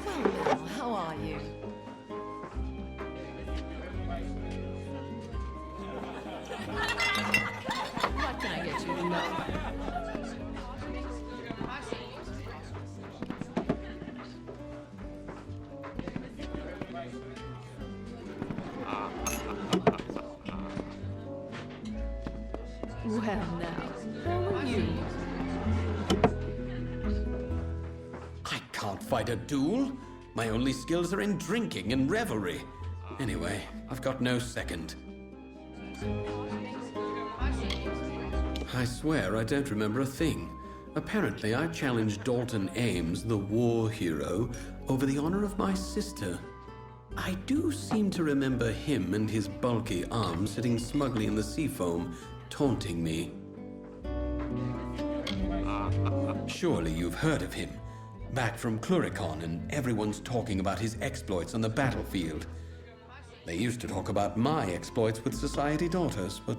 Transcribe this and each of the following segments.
Well, how are you? What can I get you tonight? Well, now, how are you? I can't fight a duel. My only skills are in drinking and revelry. Anyway, I've got no second. I swear I don't remember a thing. Apparently, I challenged Dalton Ames, the war hero, over the honor of my sister. I do seem to remember him and his bulky arm sitting smugly in the seafoam, taunting me. Surely you've heard of him. Back from Cluricon, and everyone's talking about his exploits on the battlefield. They used to talk about my exploits with society daughters, but...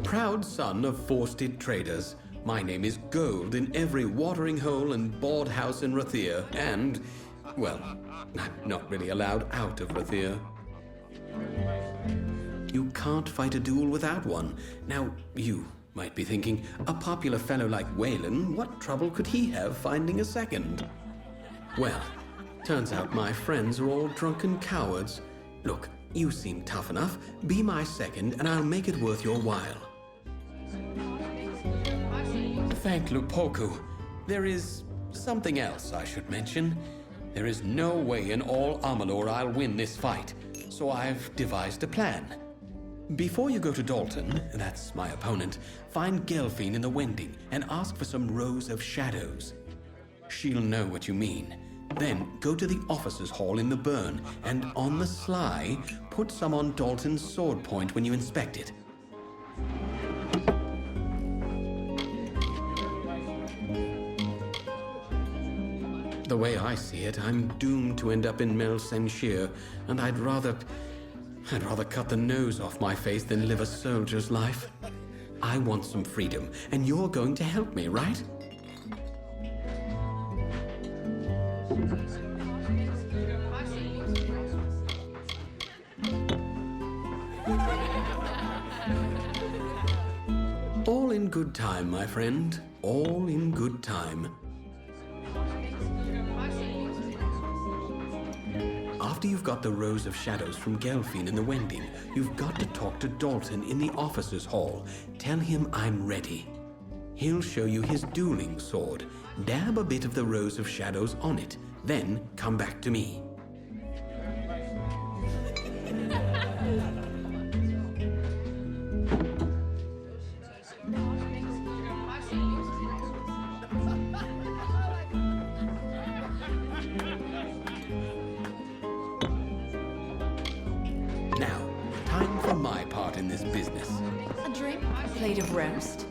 Proud son of forested traders, my name is gold in every watering hole and board house in Rathir, and, well, I'm not really allowed out of Rathir. You can't fight a duel without one. Now, you might be thinking, a popular fellow like Wayland, what trouble could he have finding a second? Well, turns out my friends are all drunken cowards. Look, you seem tough enough. Be my second, and I'll make it worth your while. Thank Lupoku. There is something else I should mention. There is no way in all Amalur I'll win this fight, so I've devised a plan. Before you go to Dalton, that's my opponent, find Gelfine in the Wending and ask for some rows of shadows. She'll know what you mean. Then go to the officers' hall in the burn, and on the sly, put some on Dalton's sword point when you inspect it. The way I see it, I'm doomed to end up in Mel Senshir, and I'd rather cut the nose off my face than live a soldier's life. I want some freedom, and you're going to help me, right? All in good time, my friend. All in good time. After you've got the rows of shadows from Gelfine in the Wending, you've got to talk to Dalton in the officers' hall. Tell him I'm ready. He'll show you his dueling sword. Dab a bit of the rows of shadows on it. Then come back to me. Now, time for my part in this business. A drink? A plate of roast?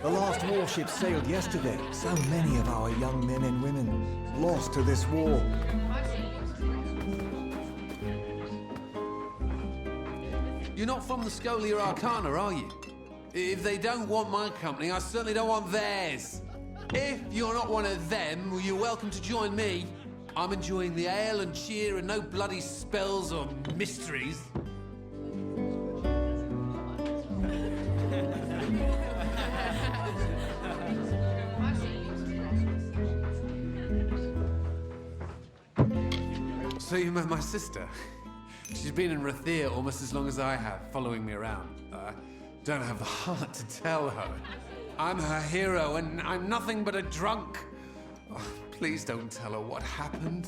The last warship sailed yesterday. So many of our young men and women lost to this war. You're not from the Scholia Arcana, are you? If they don't want my company, I certainly don't want theirs. If you're not one of them, well, you're welcome to join me. I'm enjoying the ale and cheer and no bloody spells or mysteries. So you met my sister? She's been in Rathir almost as long as I have, following me around. Don't have the heart to tell her. I'm her hero, and I'm nothing but a drunk. Oh, please don't tell her what happened.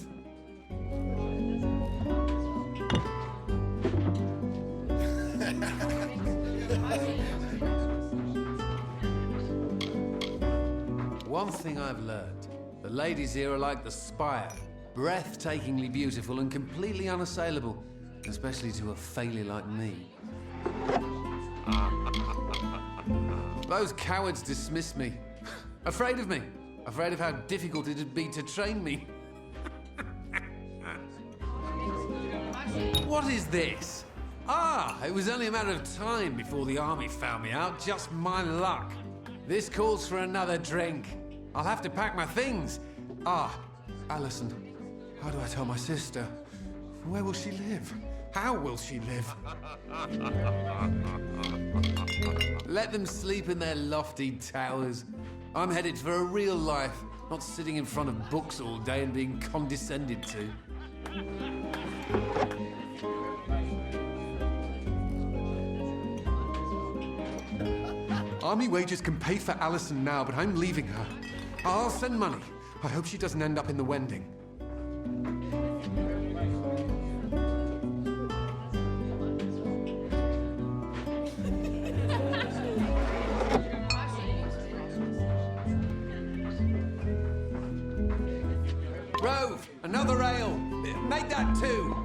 One thing I've learned. The ladies here are like the spire. Breathtakingly beautiful and completely unassailable. Especially to a failure like me. Those cowards dismissed me. Afraid of me. Afraid of how difficult it'd be to train me. What is this? Ah, it was only a matter of time before the army found me out. Just my luck. This calls for another drink. I'll have to pack my things. Ah, Alison. How do I tell my sister? Where will she live? How will she live? Let them sleep in their lofty towers. I'm headed for a real life, not sitting in front of books all day and being condescended to. Army wages can pay for Alison now, but I'm leaving her. I'll send money. I hope she doesn't end up in the Wending. Rove, another ale. Make that two.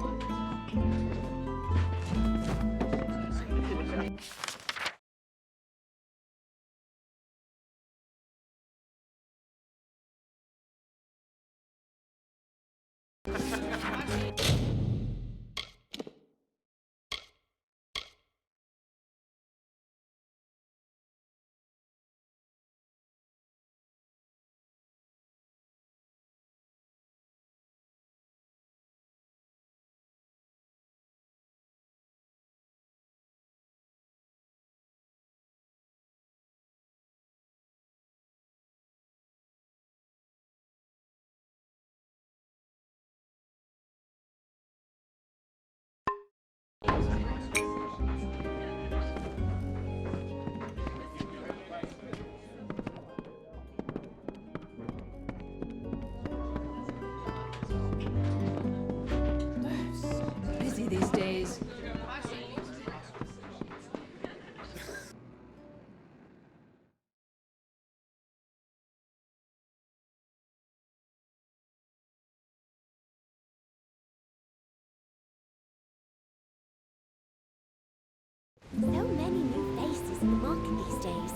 Busy these days. So many new faces in the market these days.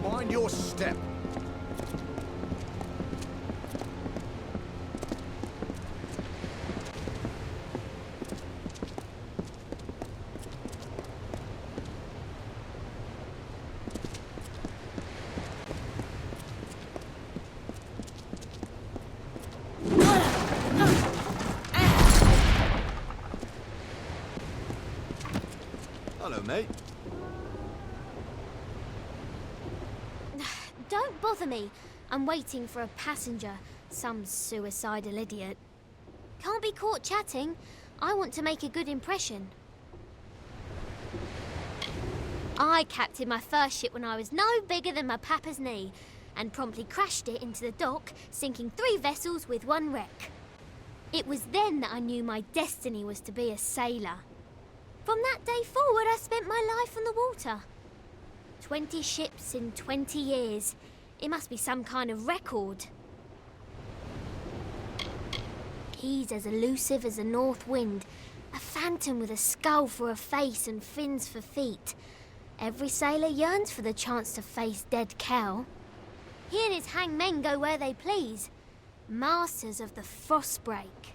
Mind your step. Hello, mate. Don't bother me. I'm waiting for a passenger, some suicidal idiot. Can't be caught chatting. I want to make a good impression. I captained my first ship when I was no bigger than my papa's knee and promptly crashed it into the dock, sinking 3 vessels with 1 wreck. It was then that I knew my destiny was to be a sailor. From that day forward, I spent my life on the water. 20 ships in 20 years. It must be some kind of record. He's as elusive as a north wind, a phantom with a skull for a face and fins for feet. Every sailor yearns for the chance to face dead Cal. He and his hangmen go where they please, masters of the frostbreak.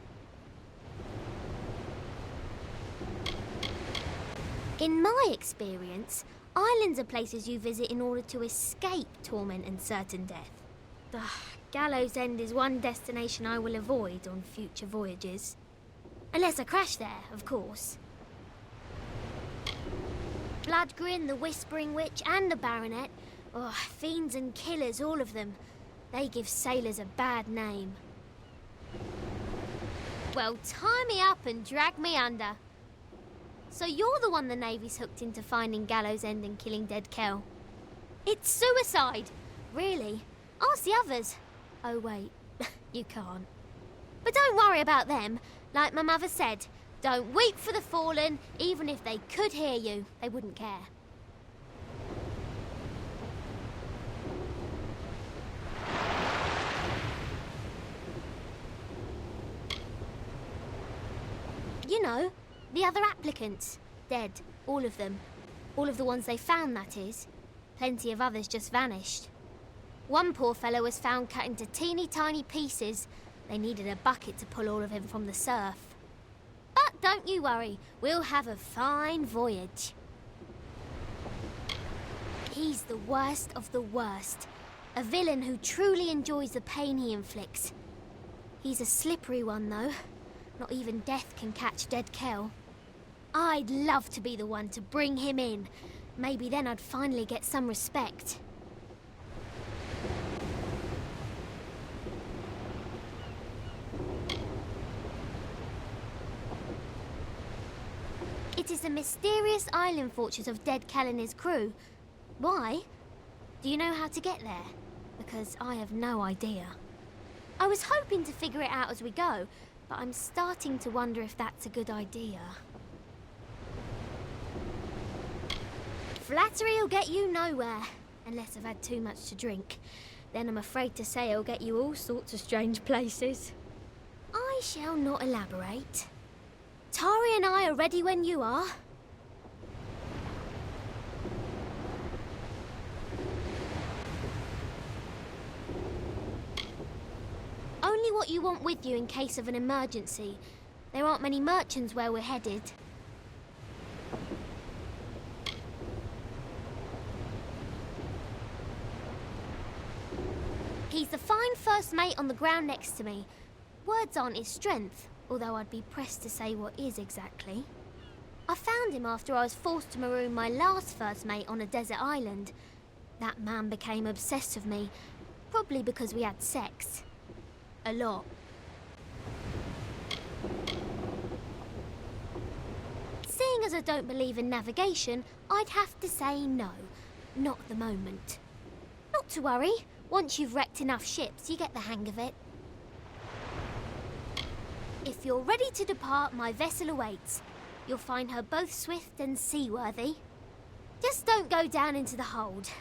In my experience, islands are places you visit in order to escape torment and certain death. The Gallows End is one destination I will avoid on future voyages. Unless I crash there, of course. Bloodgrin, the Whispering Witch and the Baronet. Oh, fiends and killers, all of them. They give sailors a bad name. Well, tie me up and drag me under. So you're the one the Navy's hooked into finding Gallows End and killing Dead Kel. It's suicide! Really? Ask the others. Oh, wait. You can't. But don't worry about them. Like my mother said, don't weep for the fallen. Even if they could hear you, they wouldn't care. You know, the other applicants. Dead. All of them. All of the ones they found, that is. Plenty of others just vanished. One poor fellow was found cut into teeny tiny pieces. They needed a bucket to pull all of him from the surf. But don't you worry, we'll have a fine voyage. He's the worst of the worst. A villain who truly enjoys the pain he inflicts. He's a slippery one, though. Not even death can catch Dead Kel. I'd love to be the one to bring him in. Maybe then I'd finally get some respect. It is the mysterious island fortress of Dead Kel and his crew. Why? Do you know how to get there? Because I have no idea. I was hoping to figure it out as we go, but I'm starting to wonder if that's a good idea. Flattery'll get you nowhere, unless I've had too much to drink. Then I'm afraid to say it'll get you all sorts of strange places. I shall not elaborate. Tari and I are ready when you are. Only what you want with you in case of an emergency. There aren't many merchants where we're headed. He's the fine first mate on the ground next to me. Words aren't his strength, although I'd be pressed to say what is exactly. I found him after I was forced to maroon my last first mate on a desert island. That man became obsessed with me, probably because we had sex. A lot. Seeing as I don't believe in navigation, I'd have to say no. Not at the moment. Not to worry. Once you've wrecked enough ships, you get the hang of it. If you're ready to depart, my vessel awaits. You'll find her both swift and seaworthy. Just don't go down into the hold.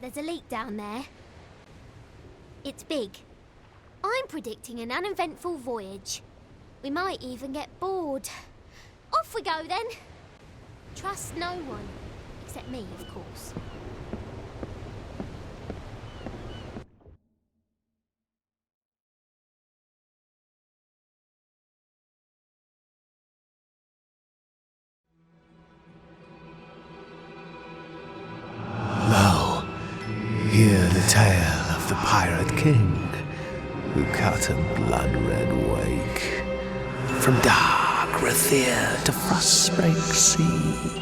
There's a leak down there. It's big. I'm predicting an uneventful voyage. We might even get bored. Off we go then. Trust no one. Except me, of course. Hear the tale of the Pirate King, who cut a blood-red wake from dark Rathir to Frostbreak Sea,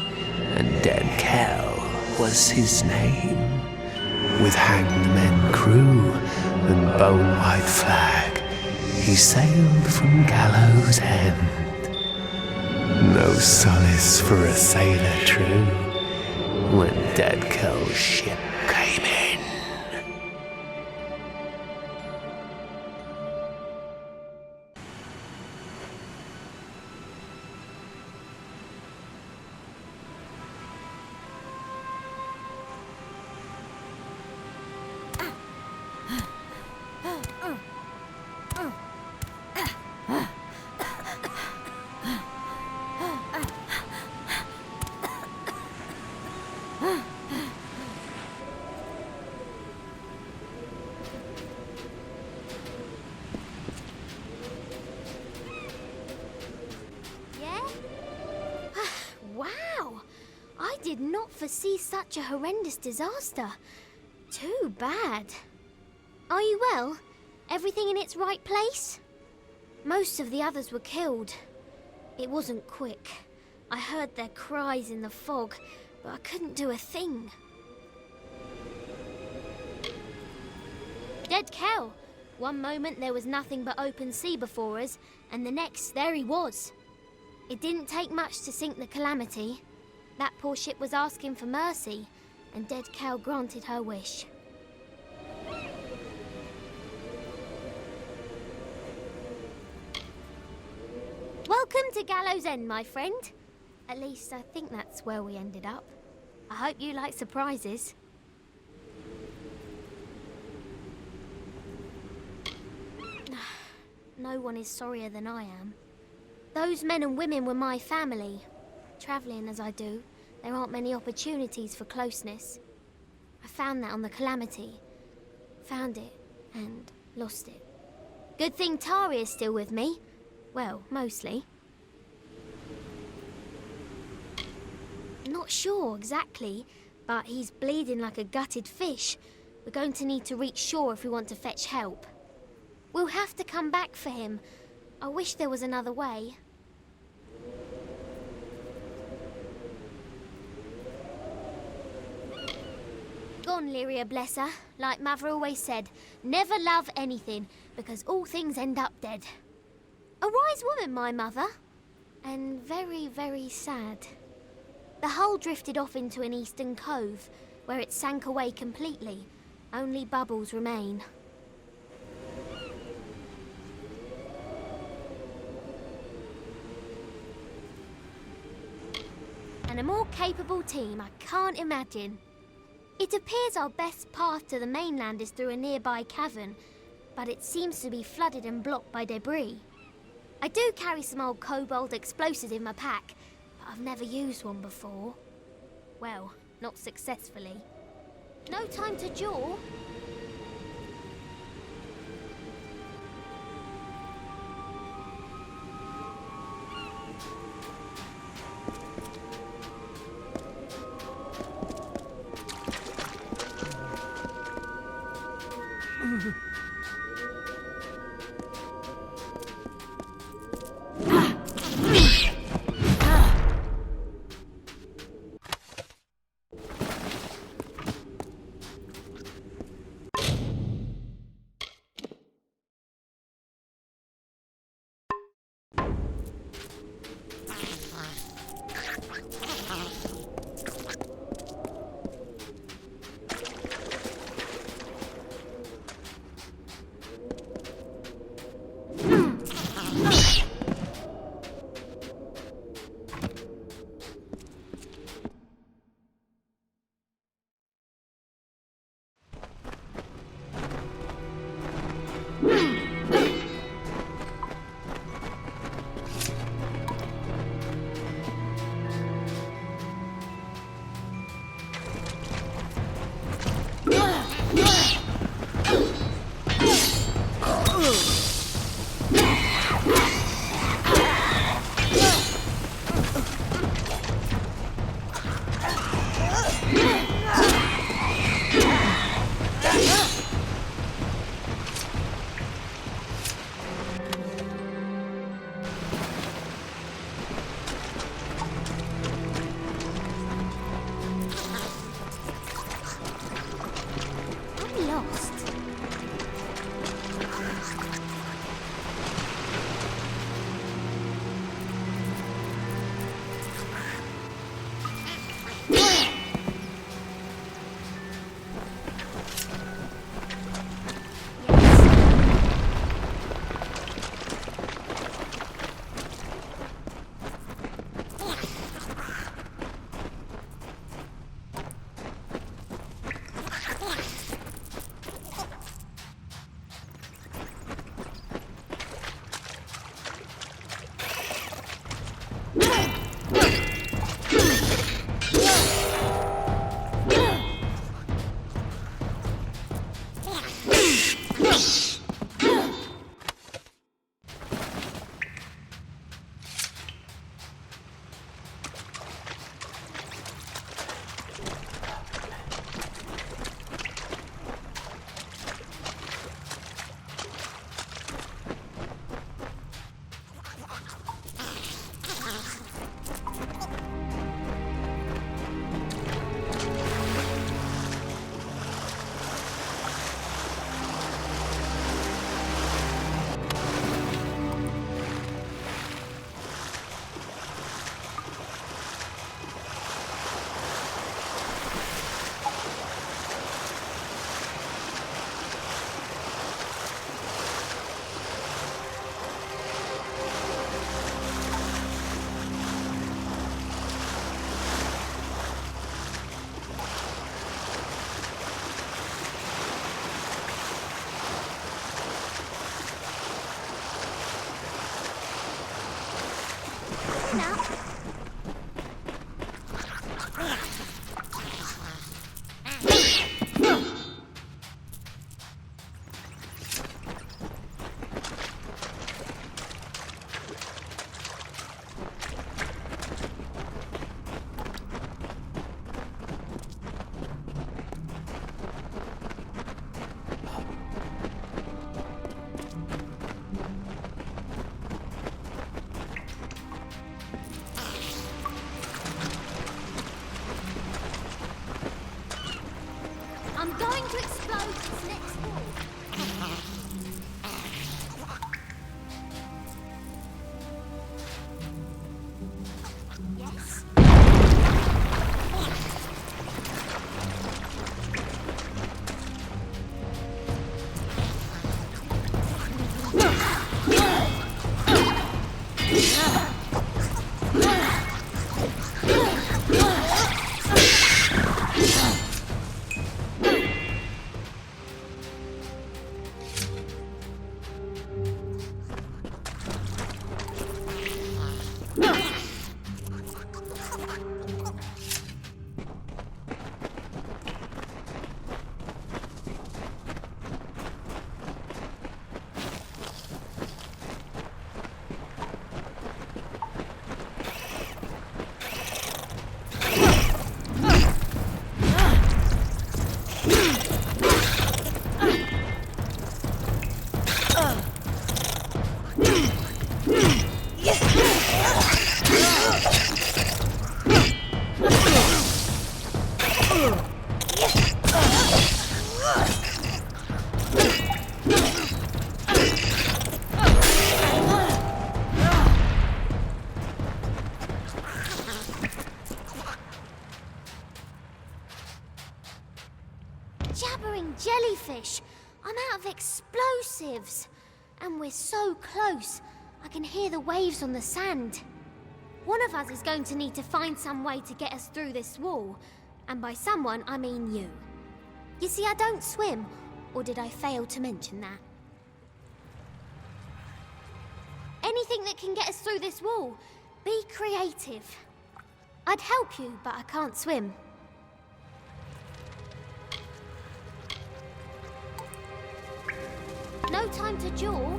and Dead Kel was his name. With hanged men crew and bone-white flag, he sailed from Gallows End. No solace for a sailor true when Dead Kel's ship came in. Did not foresee such a horrendous disaster. Too bad. Are you well? Everything in its right place? Most of the others were killed. It wasn't quick. I heard their cries in the fog, but I couldn't do a thing. dead cow. One moment there was nothing but open sea before us, and the next there he was. It didn't take much to sink the Calamity. That poor ship was asking for mercy, and dead cow granted her wish. Welcome to Gallows End, my friend. At least I think that's where we ended up. I hope you like surprises. No one is sorrier than I am. Those men and women were my family. Travelling as I do, there aren't many opportunities for closeness. I found that on the Calamity. Found it and lost it. Good thing Tari is still with me. Well, mostly. Not sure exactly, but he's bleeding like a gutted fish. We're going to need to reach shore if we want to fetch help. We'll have to come back for him. I wish there was another way. Gone, Lyria, bless her. Like Mother always said, never love anything, because all things end up dead. A wise woman, my mother. And very, very sad. The hull drifted off into an eastern cove, where it sank away completely. Only bubbles remain. And a more capable team I can't imagine. It appears our best path to the mainland is through a nearby cavern, but it seems to be flooded and blocked by debris. I do carry some old cobalt explosives in my pack, but I've never used one before. Well, not successfully. No time to jaw. going to explode this next wall. Yes. Jabbering jellyfish! I'm out of explosives! And we're so close, I can hear the waves on the sand. One of us is going to need to find some way to get us through this wall. And by someone, I mean you. You see, I don't swim. Or did I fail to mention that? Anything that can get us through this wall. Be creative. I'd help you, but I can't swim. No time to jaw.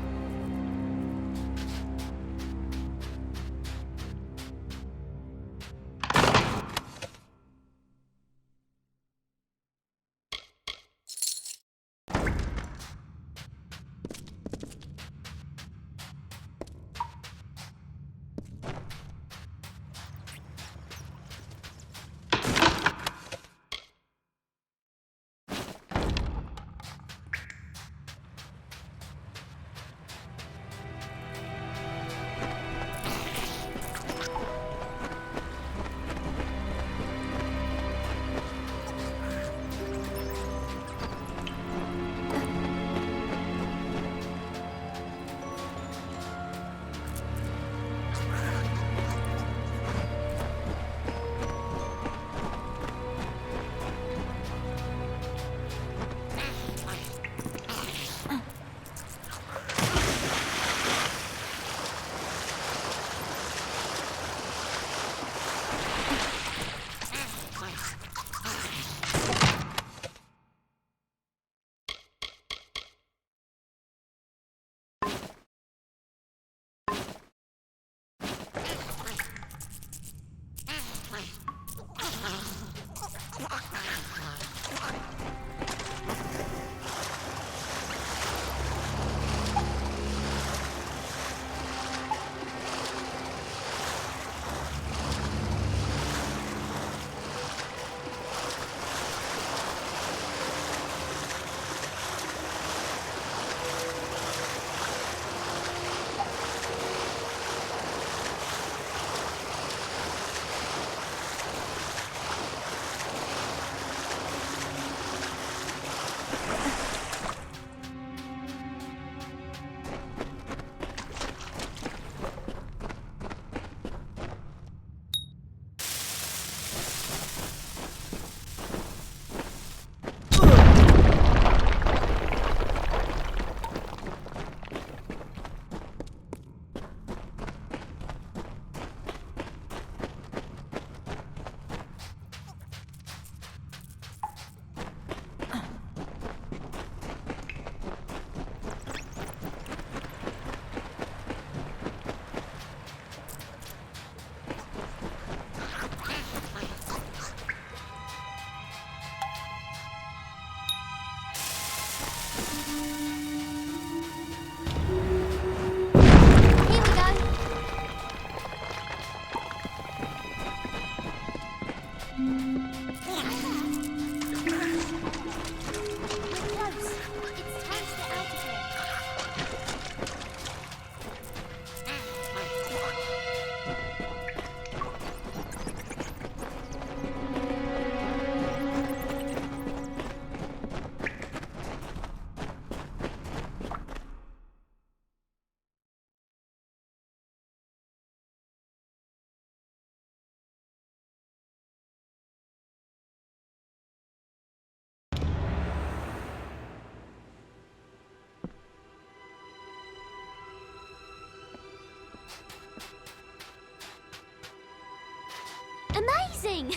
King!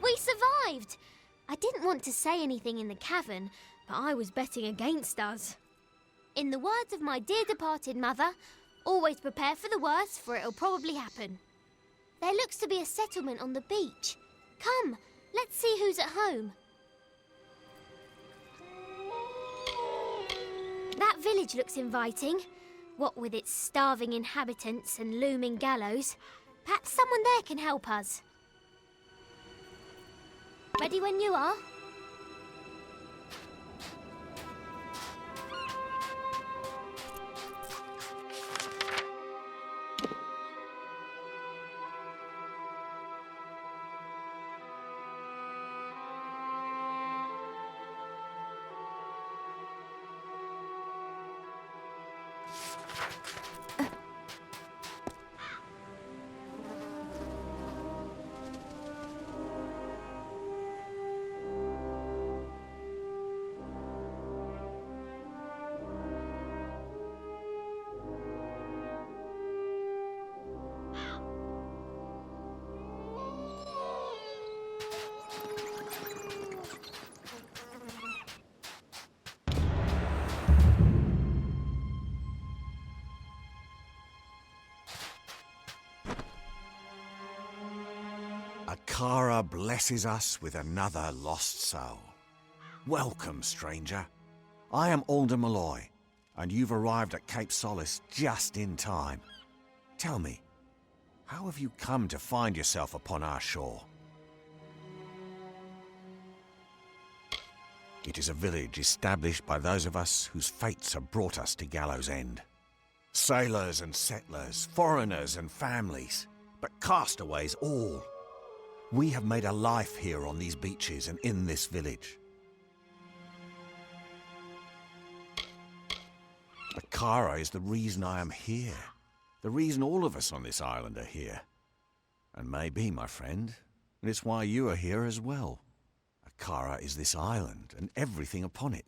We survived! I didn't want to say anything in the cavern, but I was betting against us. In the words of my dear departed mother, always prepare for the worst, for it'll probably happen. There looks to be a settlement on the beach. Come, let's see who's at home. That village looks inviting. What with its starving inhabitants and looming gallows. Perhaps someone there can help us. Ready when you are? Akara blesses us with another lost soul. Welcome, stranger. I am Alder Malloy, and you've arrived at Cape Solace just in time. Tell me, how have you come to find yourself upon our shore? It is a village established by those of us whose fates have brought us to Gallows End. Sailors and settlers, foreigners and families, but castaways all. We have made a life here on these beaches and in this village. Akara is the reason I am here. The reason all of us on this island are here. And maybe, my friend, it's why you are here as well. Akara is this island and everything upon it.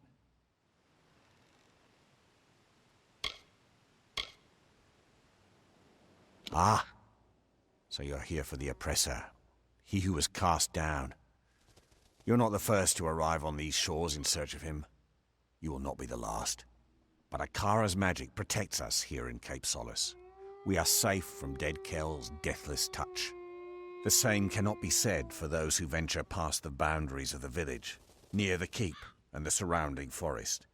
Ah, so you're here for the oppressor. He who was cast down. You're not the first to arrive on these shores in search of him. You will not be the last. But Akara's magic protects us here in Cape Solace. We are safe from Dead Kell's deathless touch. The same cannot be said for those who venture past the boundaries of the village, near the keep and the surrounding forest.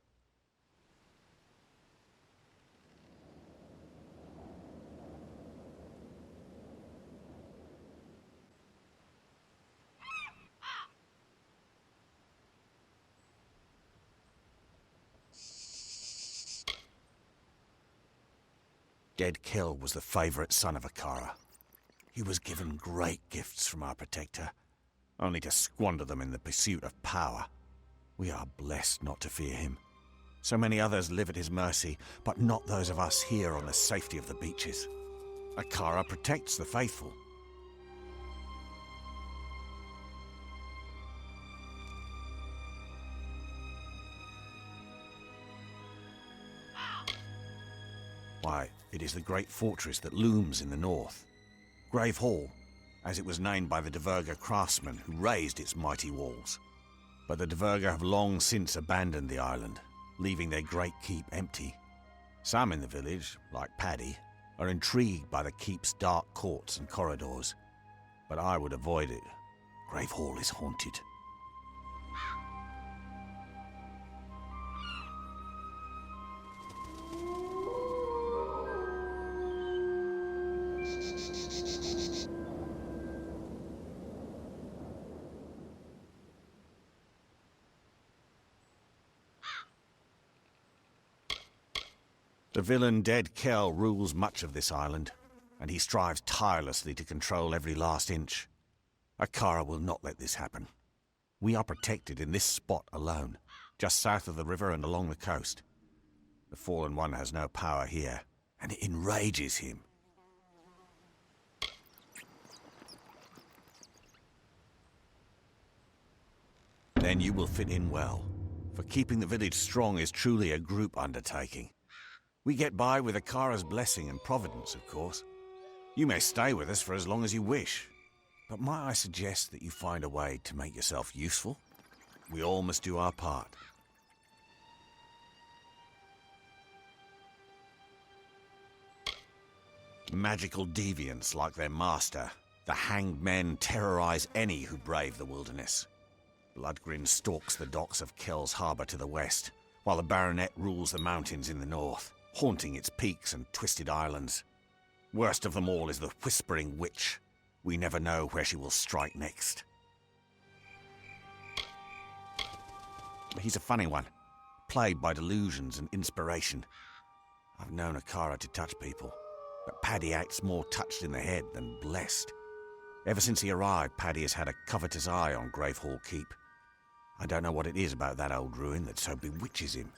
Dead Kell was the favorite son of Akara. He was given great gifts from our protector, only to squander them in the pursuit of power. We are blessed not to fear him. So many others live at his mercy, but not those of us here on the safety of the beaches. Akara protects the faithful. Why, it is the great fortress that looms in the north. Grave Hall, as it was named by the Diverga craftsmen who raised its mighty walls. But the Diverga have long since abandoned the island, leaving their great keep empty. Some in the village, like Paddy, are intrigued by the keep's dark courts and corridors. But I would avoid it. Grave Hall is haunted. The villain Dead Kell rules much of this island, and he strives tirelessly to control every last inch. Akara will not let this happen. We are protected in this spot alone, just south of the river and along the coast. The Fallen One has no power here, and it enrages him. Then you will fit in well, for keeping the village strong is truly a group undertaking. We get by with Akara's blessing and providence, of course. You may stay with us for as long as you wish, But might I suggest that you find a way to make yourself useful? We all must do our part. Magical deviants like their master, the hanged men terrorize any who brave the wilderness. Bloodgrin stalks the docks of Kel's Harbour to the west, while the Baronet rules the mountains in the north, haunting its peaks and twisted islands. Worst of them all is the Whispering Witch. We never know where she will strike next. He's a funny one, plagued by delusions and inspiration. I've known Akara to touch people, but Paddy acts more touched in the head than blessed. Ever since he arrived, Paddy has had a covetous eye on Gravehall Keep. I don't know what it is about that old ruin that so bewitches him.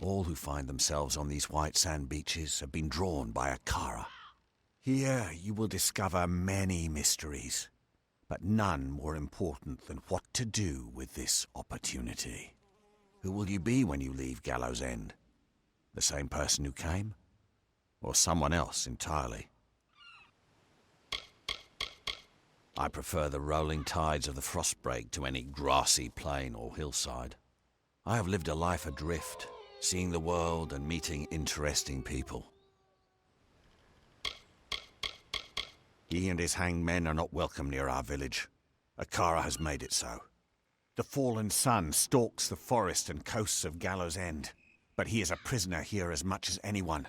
All who find themselves on these white sand beaches have been drawn by Akara. Here you will discover many mysteries, but none more important than what to do with this opportunity. Who will you be when you leave Gallows End? The same person who came? Or someone else entirely? I prefer the rolling tides of the Frostbreak to any grassy plain or hillside. I have lived a life adrift, seeing the world and meeting interesting people. He and his hanged men are not welcome near our village. Akara has made it so. The fallen sun stalks the forest and coasts of Gallows End, but he is a prisoner here as much as anyone.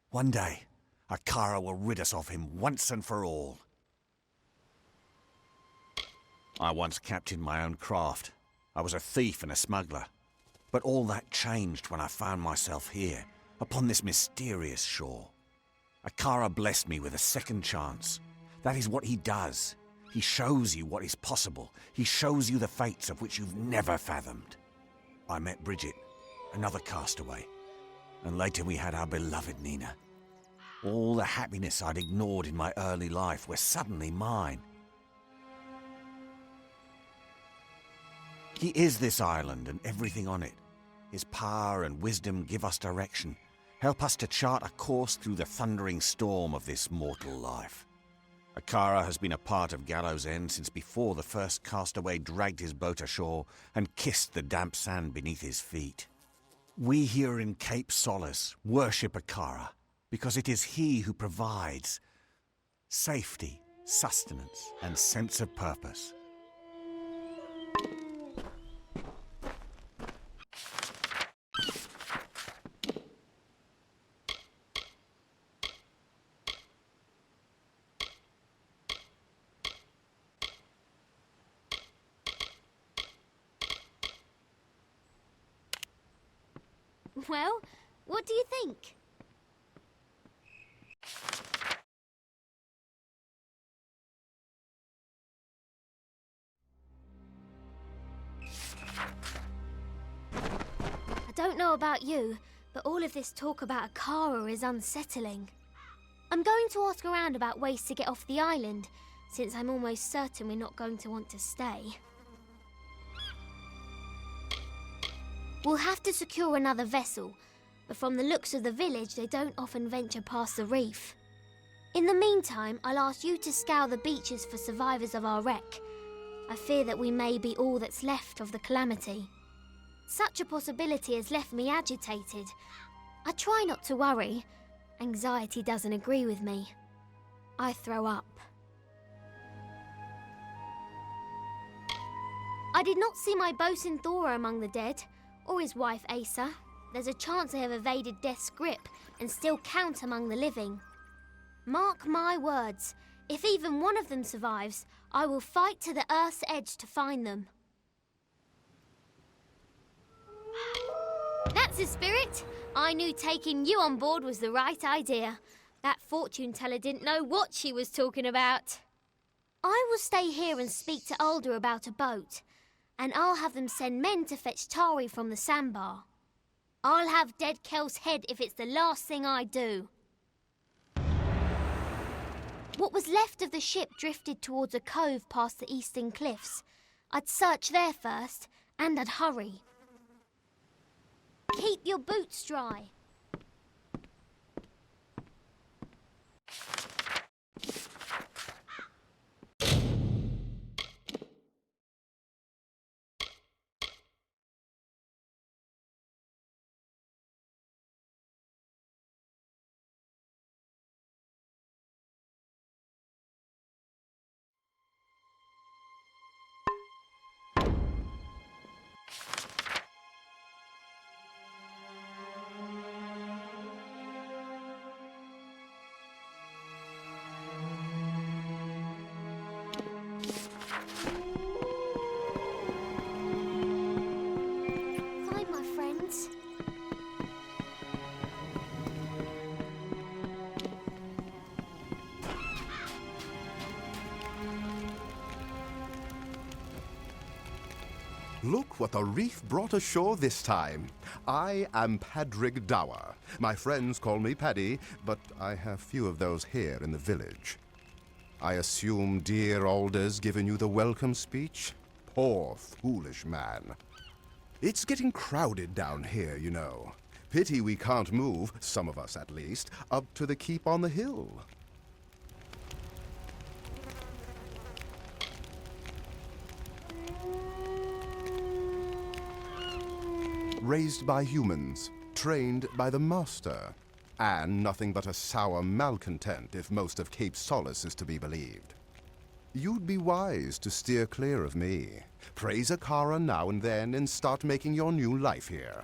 One day, Akara will rid us of him once and for all. I once captained my own craft. I was a thief and a smuggler. But all that changed when I found myself here, upon this mysterious shore. Akara blessed me with a second chance. That is what he does. He shows you what is possible. He shows you the fates of which you've never fathomed. I met Bridget, another castaway, and later we had our beloved Nina. All the happiness I'd ignored in my early life were suddenly mine. He is this island and everything on it. His power and wisdom give us direction, help us to chart a course through the thundering storm of this mortal life. Akara has been a part of Gallows End since before the first castaway dragged his boat ashore and kissed the damp sand beneath his feet. We here in Cape Solace worship Akara because it is he who provides safety, sustenance, and sense of purpose. Well, what do you think? I don't know about you, but all of this talk about Akara is unsettling. I'm going to ask around about ways to get off the island, since I'm almost certain we're not going to want to stay. We'll have to secure another vessel, but from the looks of the village, they don't often venture past the reef. In the meantime, I'll ask you to scour the beaches for survivors of our wreck. I fear that we may be all that's left of the calamity. Such a possibility has left me agitated. I try not to worry. Anxiety doesn't agree with me. I throw up. I did not see my bosun Thora among the dead, or his wife Asa. There's a chance they have evaded death's grip and still count among the living. Mark my words, if even one of them survives, I will fight to the earth's edge to find them. That's the spirit. I knew taking you on board was the right idea. That fortune teller didn't know what she was talking about. I will stay here and speak to Alder about a boat, and I'll have them send men to fetch Tari from the sandbar. I'll have dead Kel's head if it's the last thing I do. What was left of the ship drifted towards a cove past the eastern cliffs. I'd search there first, and I'd hurry. Keep your boots dry. Look what the reef brought ashore this time. I am Padrig Dower. My friends call me Paddy, but I have few of those here in the village. I assume dear Alder's given you the welcome speech? Poor, foolish man. It's getting crowded down here, you know. Pity we can't move, some of us at least, up to the keep on the hill. Raised by humans, trained by the master, and nothing but a sour malcontent if most of Cape Solace is to be believed. You'd be wise to steer clear of me. Praise Akara now and then and start making your new life here.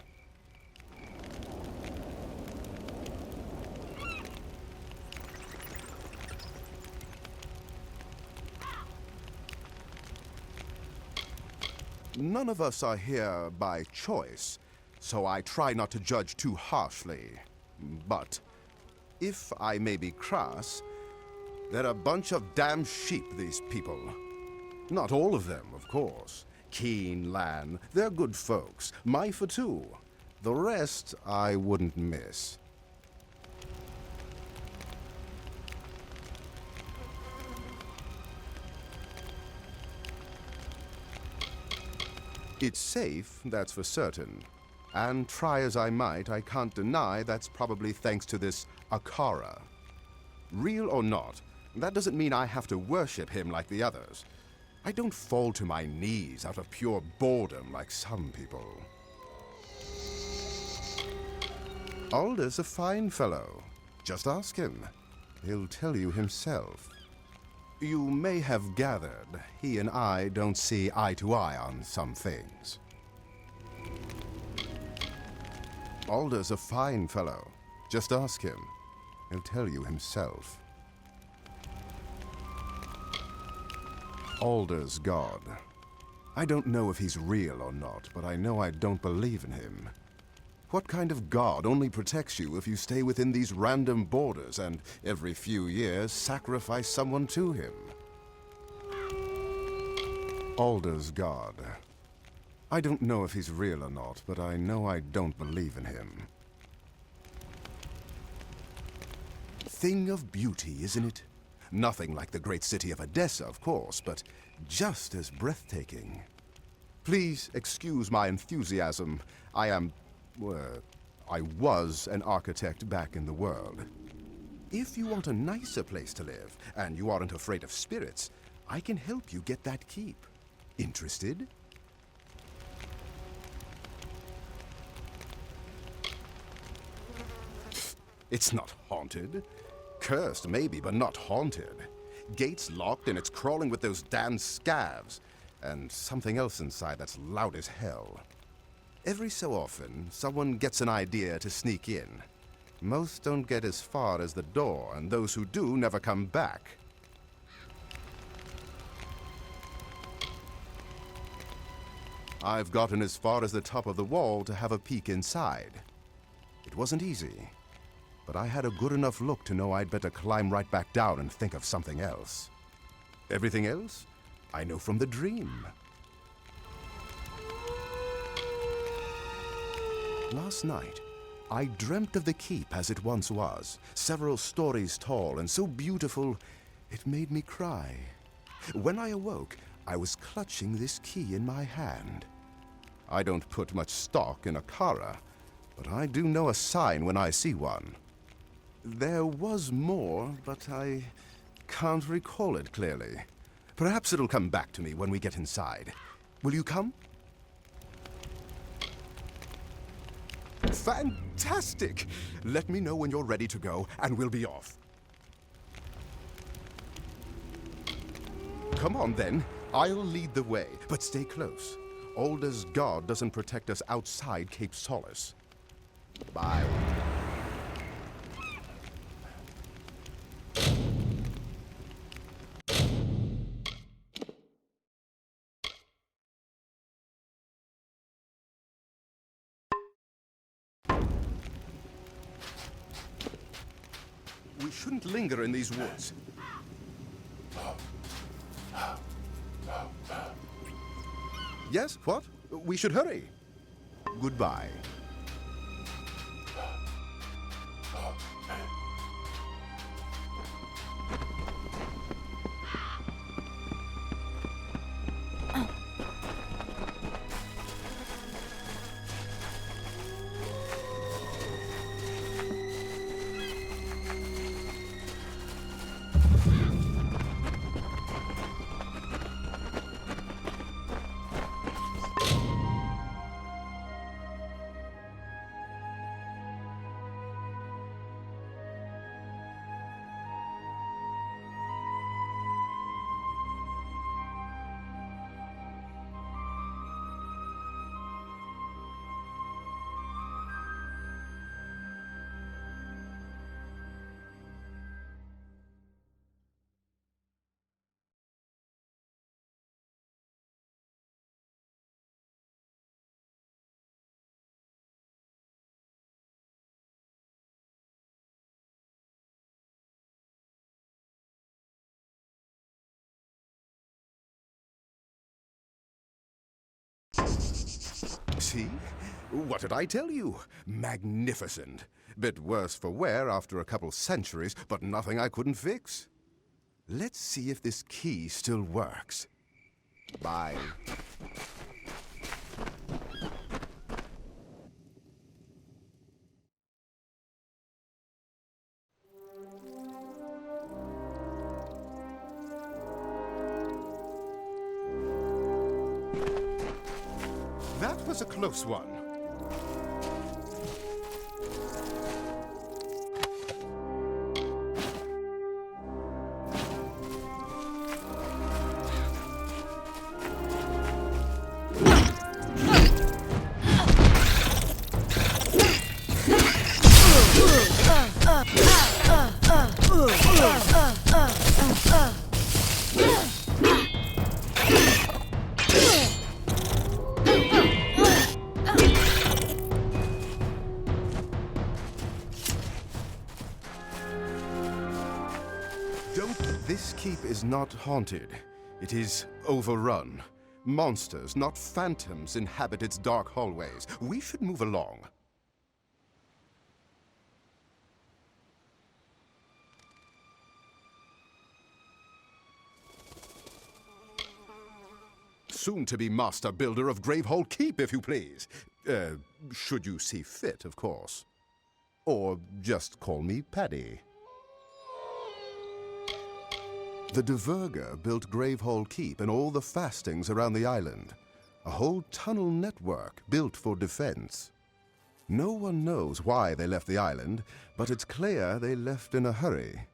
None of us are here by choice, so I try not to judge too harshly. But, if I may be crass, they're a bunch of damn sheep, these people. Not all of them, of course. Keen, Lan, they're good folks. Myfa too. The rest I wouldn't miss. It's safe, that's for certain. And try as I might, I can't deny that's probably thanks to this Akara. Real or not, that doesn't mean I have to worship him like the others. I don't fall to my knees out of pure boredom like some people. Alder's a fine fellow. Just ask him. He'll tell you himself. You may have gathered, he and I don't see eye to eye on some things. Alder's a fine fellow. Just ask him. He'll tell you himself. Alder's God. I don't know if he's real or not, but I know I don't believe in him. What kind of God only protects you if you stay within these random borders and every few years sacrifice someone to him? Alder's God. I don't know if he's real or not, but I know I don't believe in him. Thing of beauty, isn't it? Nothing like the great city of Odessa, of course, but just as breathtaking. Please excuse my enthusiasm. I was an architect back in the world. If you want a nicer place to live, and you aren't afraid of spirits, I can help you get that keep. Interested? It's not haunted. Cursed, maybe, but not haunted. Gates locked and it's crawling with those damn scavs. And something else inside that's loud as hell. Every so often, someone gets an idea to sneak in. Most don't get as far as the door, and those who do never come back. I've gotten as far as the top of the wall to have a peek inside. It wasn't easy, but I had a good enough look to know I'd better climb right back down and think of something else. Everything else, I know from the dream. Last night, I dreamt of the keep as it once was, several stories tall and so beautiful, it made me cry. When I awoke, I was clutching this key in my hand. I don't put much stock in Akara, but I do know a sign when I see one. There was more, but I can't recall it clearly. Perhaps it'll come back to me when we get inside. Will you come? Fantastic! Let me know when you're ready to go, and we'll be off. Come on, then. I'll lead the way, but stay close. Alder's God doesn't protect us outside Cape Solace. Bye. We shouldn't linger in these woods. Yes, what? We should hurry. Goodbye. See? What did I tell you? Magnificent. Bit worse for wear after a couple centuries, but nothing I couldn't fix. Let's see if this key still works. Bye. That was a close one. This keep is not haunted. It is overrun. Monsters, not phantoms, inhabit its dark hallways. We should move along. Soon to be master builder of Gravehole Keep, if you please. Should you see fit, of course. Or just call me Paddy. The Diverger built Gravehole Keep and all the fastings around the island. A whole tunnel network built for defense. No one knows why they left the island, but it's clear they left in a hurry.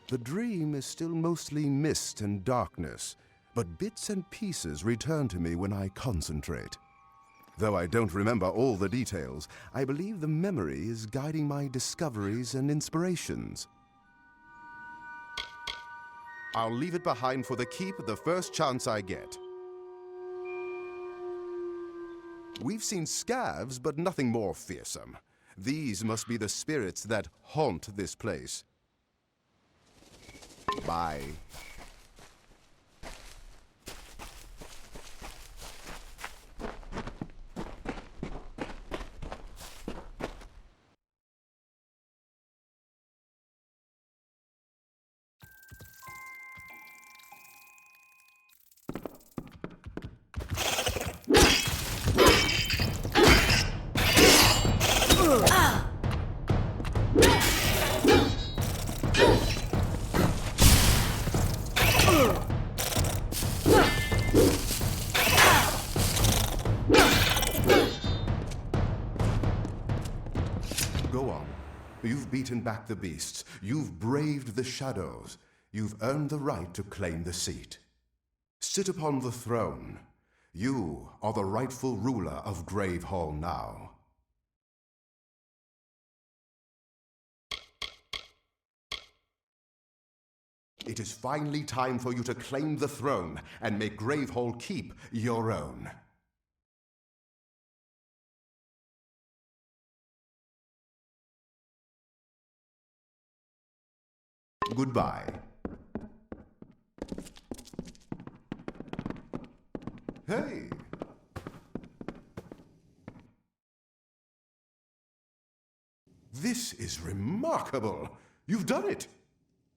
The dream is still mostly mist and darkness, but bits and pieces return to me when I concentrate. Though I don't remember all the details, I believe the memory is guiding my discoveries and inspirations. I'll leave it behind for the keep the first chance I get. We've seen scavs, but nothing more fearsome. These must be the spirits that haunt this place. Bye. Go on. You've beaten back the beasts. You've braved the shadows. You've earned the right to claim the seat. Sit upon the throne. You are the rightful ruler of Gravehall now. It is finally time for you to claim the throne and make Gravehall Keep your own. Goodbye. Hey! This is remarkable! You've done it!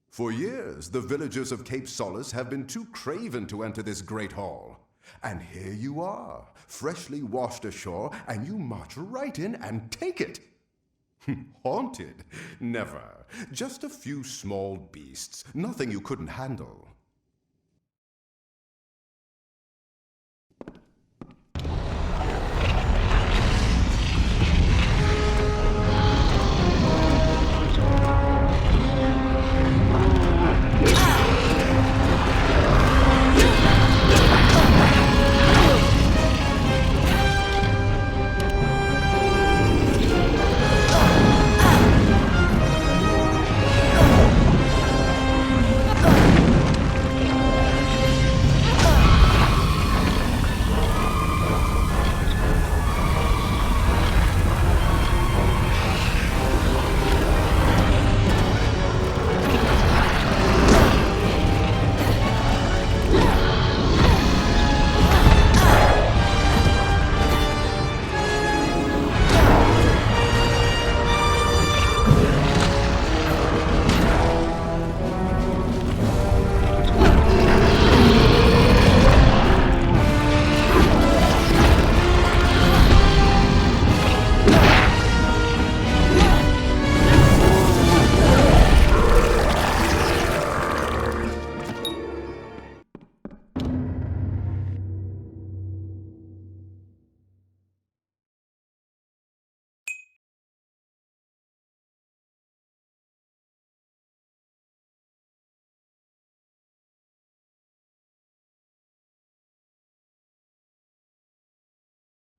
For years, the villagers of Cape Solace have been too craven to enter this great hall. And here you are, freshly washed ashore, and you march right in and take it! Haunted? Never. Just a few small beasts, nothing you couldn't handle.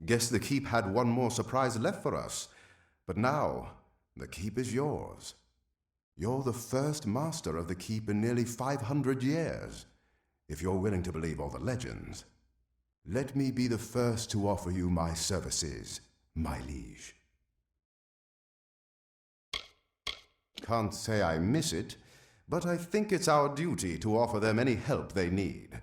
Guess the keep had one more surprise left for us. But now, the keep is yours. You're the first master of the keep in nearly 500 years, if you're willing to believe all the legends. Let me be the first to offer you my services, my liege. Can't say I miss it, but I think it's our duty to offer them any help they need.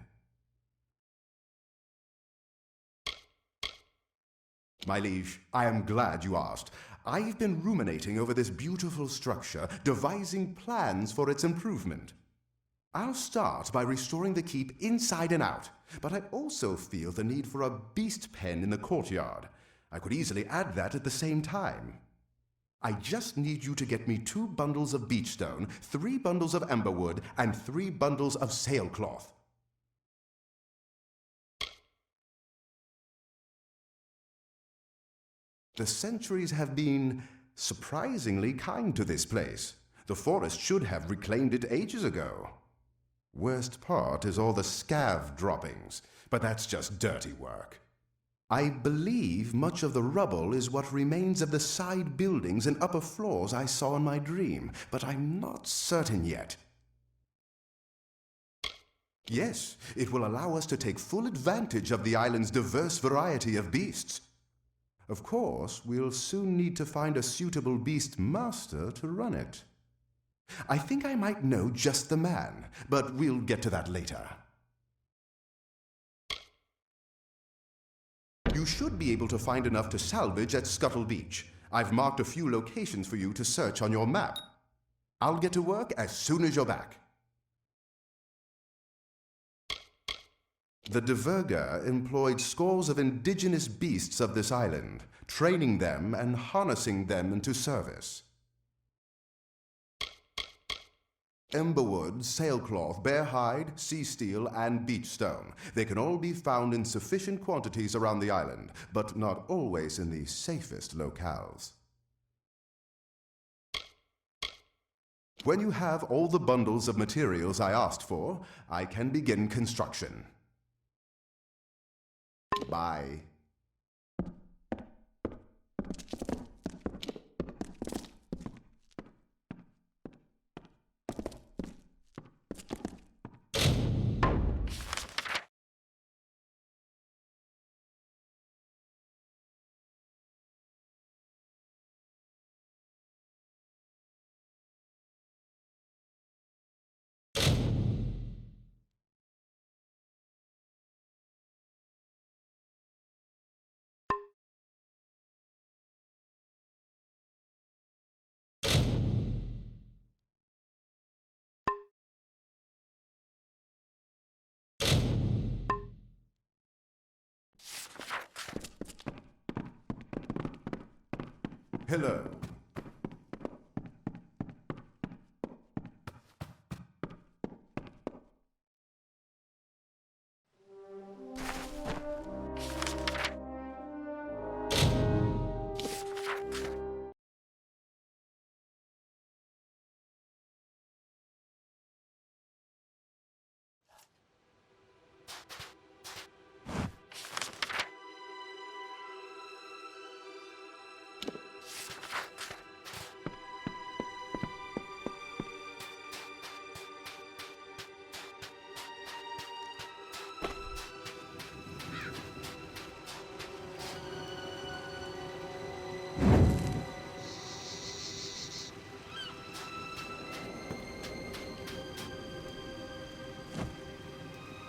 My liege, I am glad you asked. I've been ruminating over this beautiful structure, devising plans for its improvement. I'll start by restoring the keep inside and out, but I also feel the need for a beast pen in the courtyard. I could easily add that at the same time. I just need you to get me 2 bundles of beech stone, 3 bundles of ember wood, and 3 bundles of sailcloth. The centuries have been surprisingly kind to this place. The forest should have reclaimed it ages ago. Worst part is all the scav droppings, but that's just dirty work. I believe much of the rubble is what remains of the side buildings and upper floors I saw in my dream, but I'm not certain yet. Yes, it will allow us to take full advantage of the island's diverse variety of beasts. Of course, we'll soon need to find a suitable beast master to run it. I think I might know just the man, but we'll get to that later. You should be able to find enough to salvage at Scuttle Beach. I've marked a few locations for you to search on your map. I'll get to work as soon as you're back. The Diverga employed scores of indigenous beasts of this island, training them and harnessing them into service. Emberwood, sailcloth, bear hide, sea steel, and beech stone. They can all be found in sufficient quantities around the island, but not always in the safest locales. When you have all the bundles of materials I asked for, I can begin construction. Bye. Hello.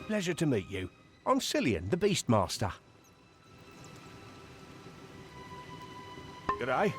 Pleasure to meet you. I'm Cillian, the Beastmaster. G'day.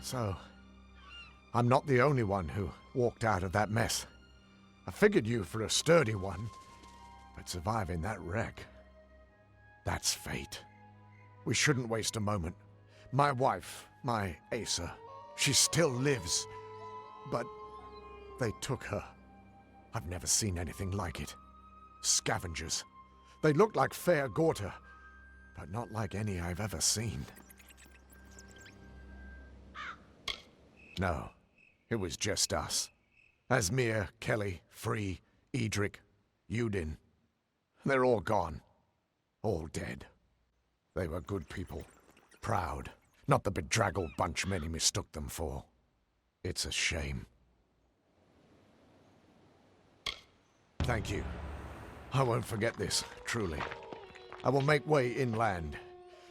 So, I'm not the only one who walked out of that mess. I figured you for a sturdy one, but surviving that wreck, that's fate. We shouldn't waste a moment. My wife, my Asa, she still lives, but they took her. I've never seen anything like it. Scavengers. They look like fair Gorta, but not like any I've ever seen. No, it was just us. Asmir, Kelly, Free, Edric, Udin. They're all gone. All dead. They were good people. Proud. Not the bedraggled bunch many mistook them for. It's a shame. Thank you. I won't forget this, truly. I will make way inland.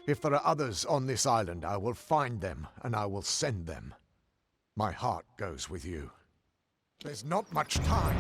If there are others on this island, I will find them, and I will send them. My heart goes with you. There's not much time.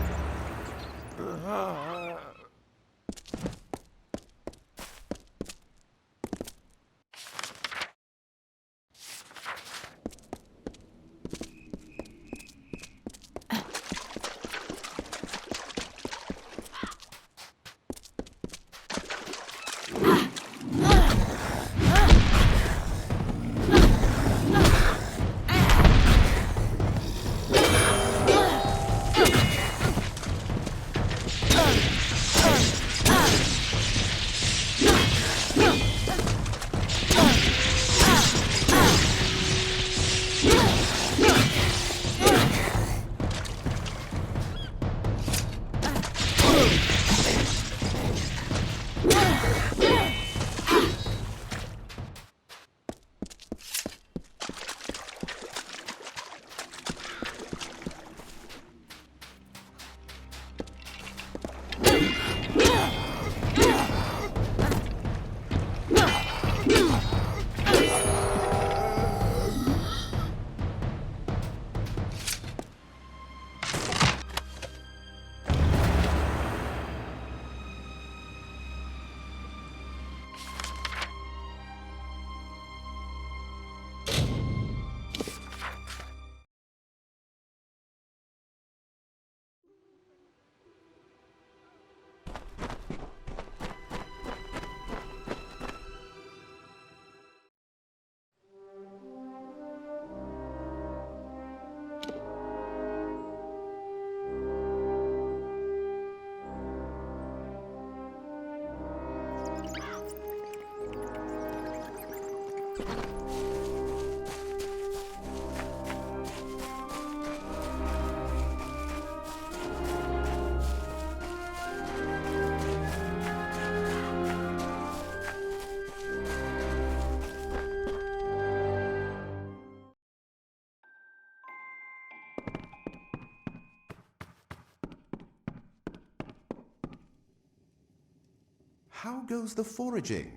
How goes the foraging?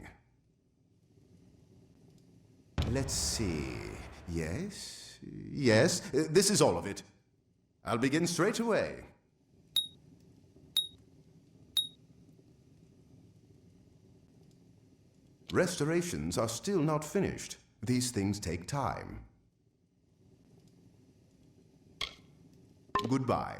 Let's see. Yes, yes, this is all of it. I'll begin straight away. Restorations are still not finished. These things take time. Goodbye.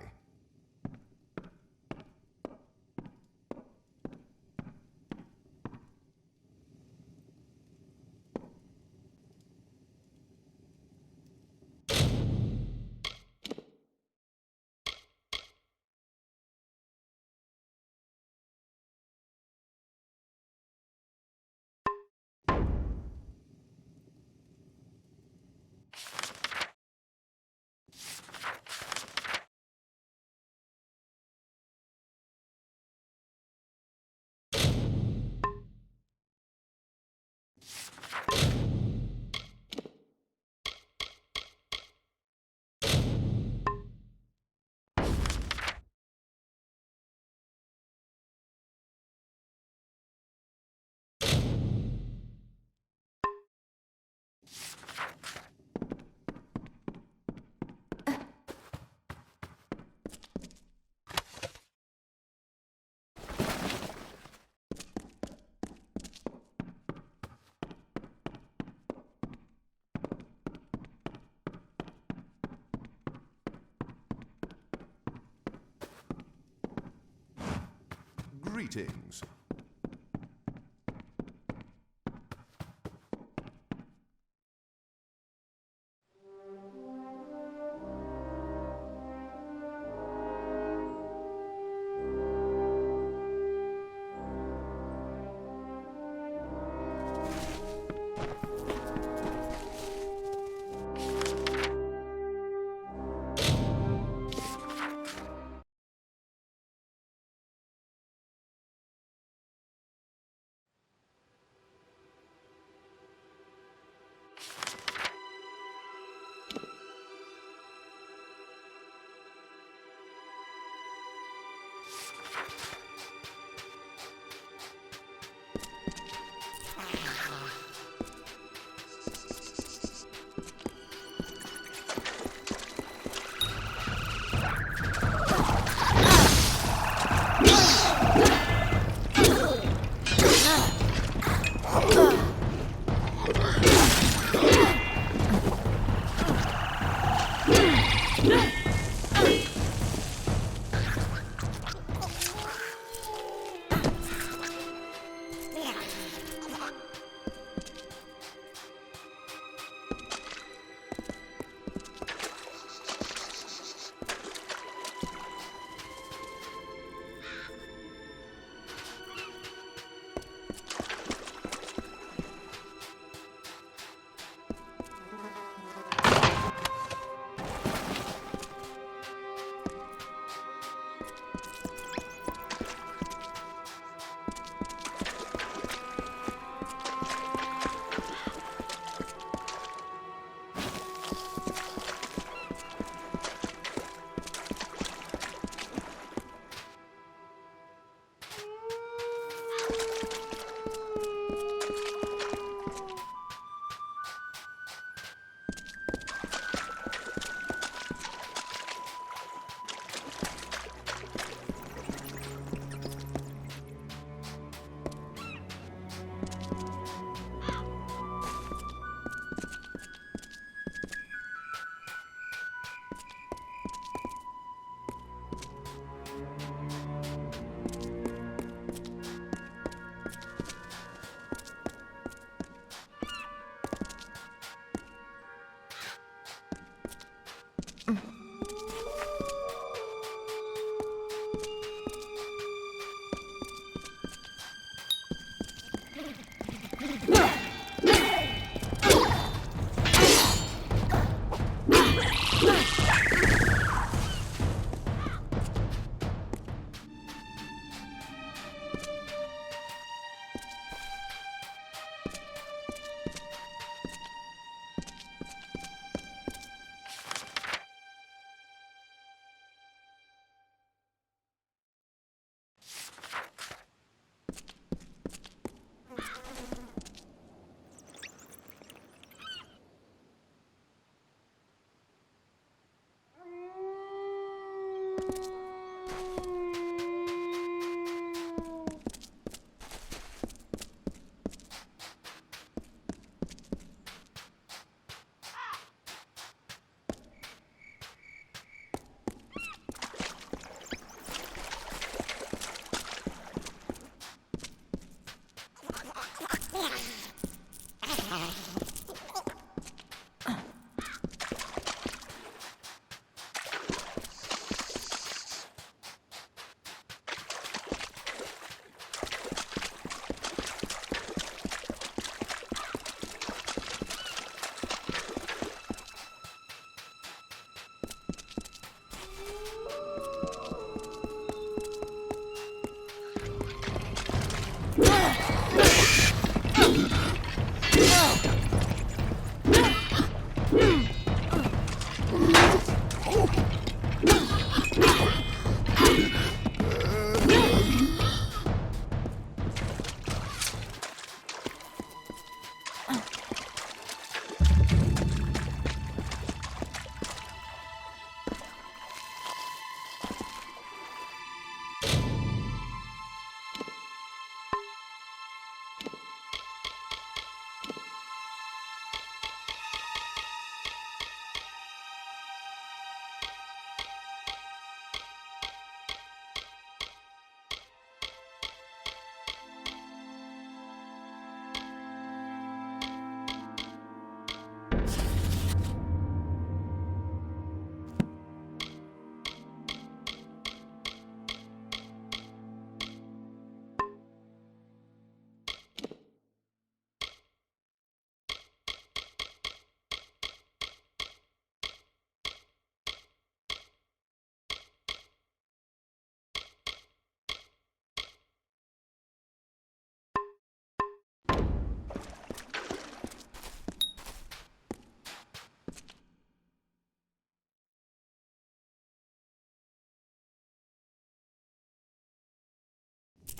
Greetings.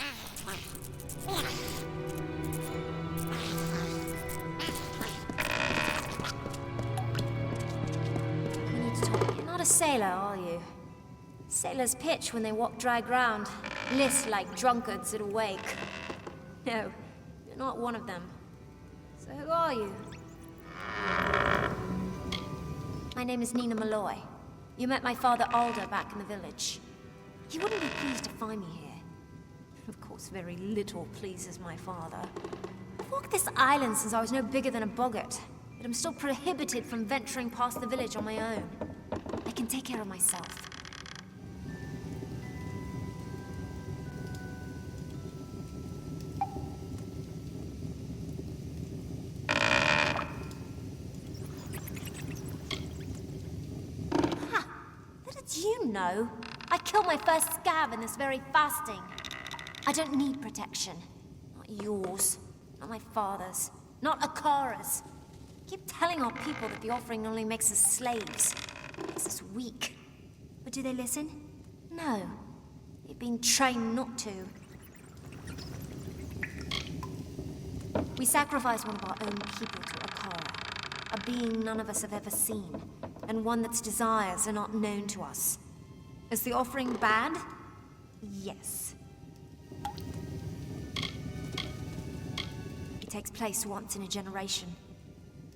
We need to talk. You're not a sailor, are you? Sailors pitch when they walk dry ground, list like drunkards at a wake. No, you're not one of them. So who are you? My name is Nina Malloy. You met my father Alder back in the village. He wouldn't be pleased to find me here. Of course, very little pleases my father. I've walked this island since I was no bigger than a boggart, but I'm still prohibited from venturing past the village on my own. I can take care of myself. You know, I killed my first scab in this very fasting. I don't need protection. Not yours. Not my father's. Not Akara's. Keep telling our people that the offering only makes us slaves. Makes us weak. But do they listen? No. They've been trained not to. We sacrifice one of our own people to Akara. A being none of us have ever seen. And one that's desires are not known to us. Is the offering bad? Yes. It takes place once in a generation.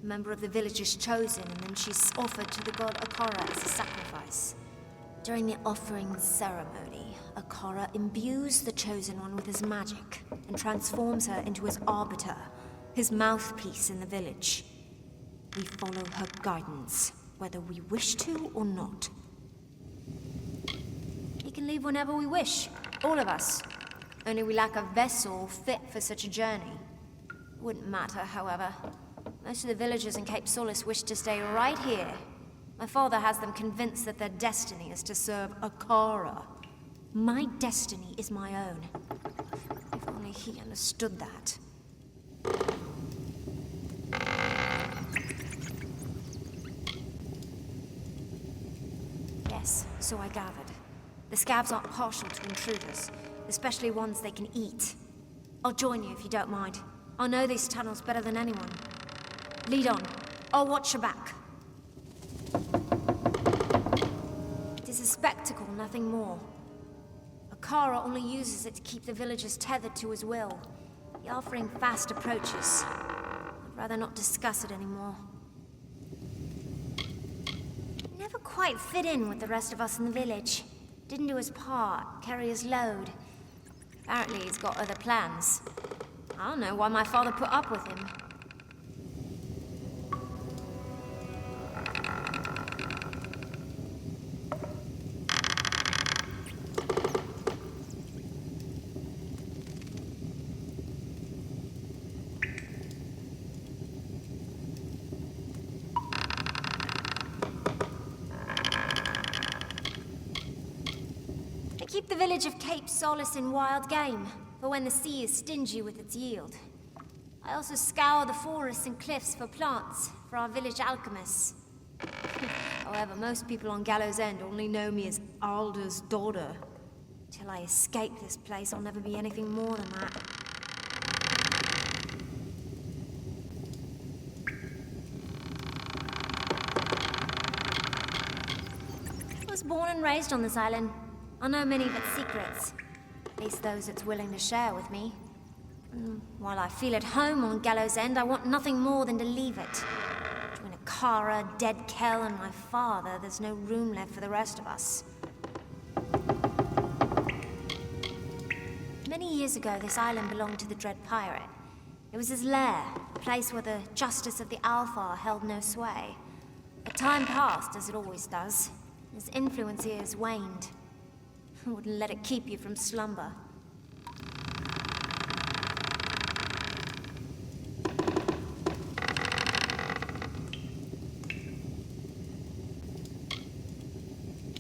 A member of the village is chosen, and then she's offered to the god Akara as a sacrifice. During the offering ceremony, Akara imbues the chosen one with his magic, and transforms her into his arbiter, his mouthpiece in the village. We follow her guidance, whether we wish to or not. We can leave whenever we wish, all of us. Only we lack a vessel fit for such a journey. It wouldn't matter, however. Most of the villagers in Cape Solace wish to stay right here. My father has them convinced that their destiny is to serve Akara. My destiny is my own. If only he understood that. Yes, so I gathered. The scabs aren't partial to intruders, especially ones they can eat. I'll join you if you don't mind. I know these tunnels better than anyone. Lead on. I'll watch your back. It is a spectacle, nothing more. Akara only uses it to keep the villagers tethered to his will. The offering fast approaches. I'd rather not discuss it anymore. Never quite fit in with the rest of us in the village. Didn't do his part, carry his load. Apparently he's got other plans. I don't know why my father put up with him. Keep the village of Cape Solace in wild game, for when the sea is stingy with its yield. I also scour the forests and cliffs for plants, for our village alchemists. However, most people on Gallows End only know me as Alder's daughter. Till I escape this place, I'll never be anything more than that. I was born and raised on this island. I know many of its secrets, at least those it's willing to share with me. And while I feel at home on Gallows End, I want nothing more than to leave it. Between Akara, Dead Kell, and my father, there's no room left for the rest of us. Many years ago, this island belonged to the Dread Pirate. It was his lair, a place where the justice of the Alpha held no sway. But time passed, as it always does. His influence here has waned. I wouldn't let it keep you from slumber.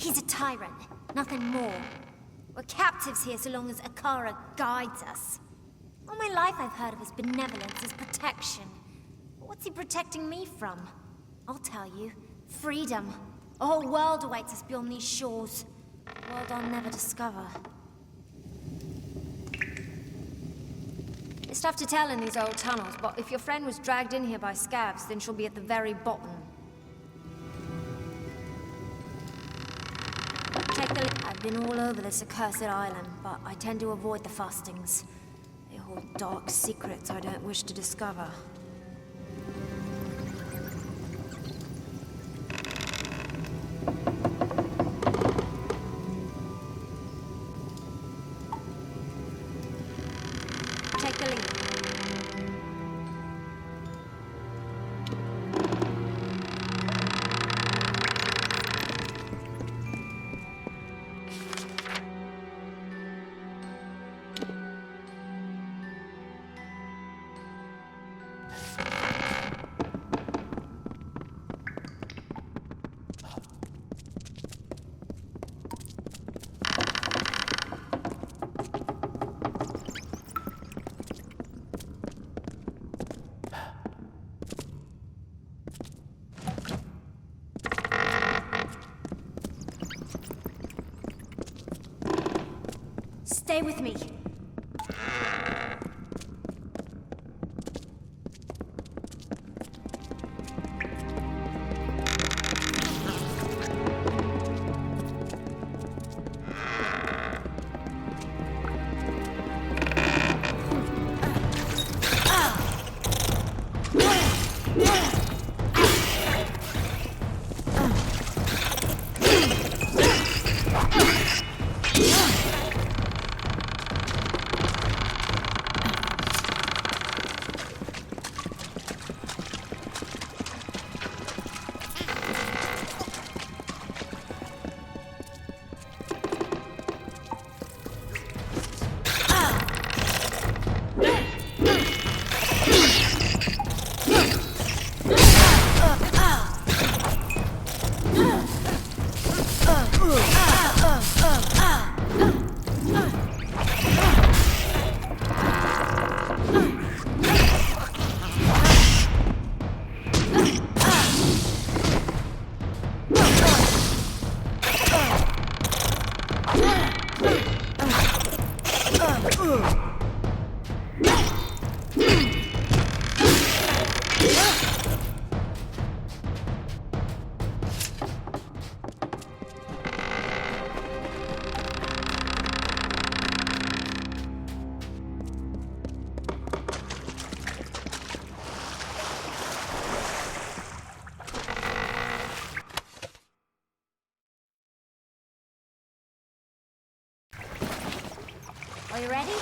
He's a tyrant, nothing more. We're captives here so long as Akara guides us. All my life I've heard of his benevolence, his protection. But what's he protecting me from? I'll tell you. Freedom. A whole world awaits us beyond these shores. A world I'll never discover. It's tough to tell in these old tunnels, but if your friend was dragged in here by scavs, then she'll be at the very bottom. I've been all over this accursed island, but I tend to avoid the fastings. They hold dark secrets I don't wish to discover. Take the lead. Stay with me. Are you ready?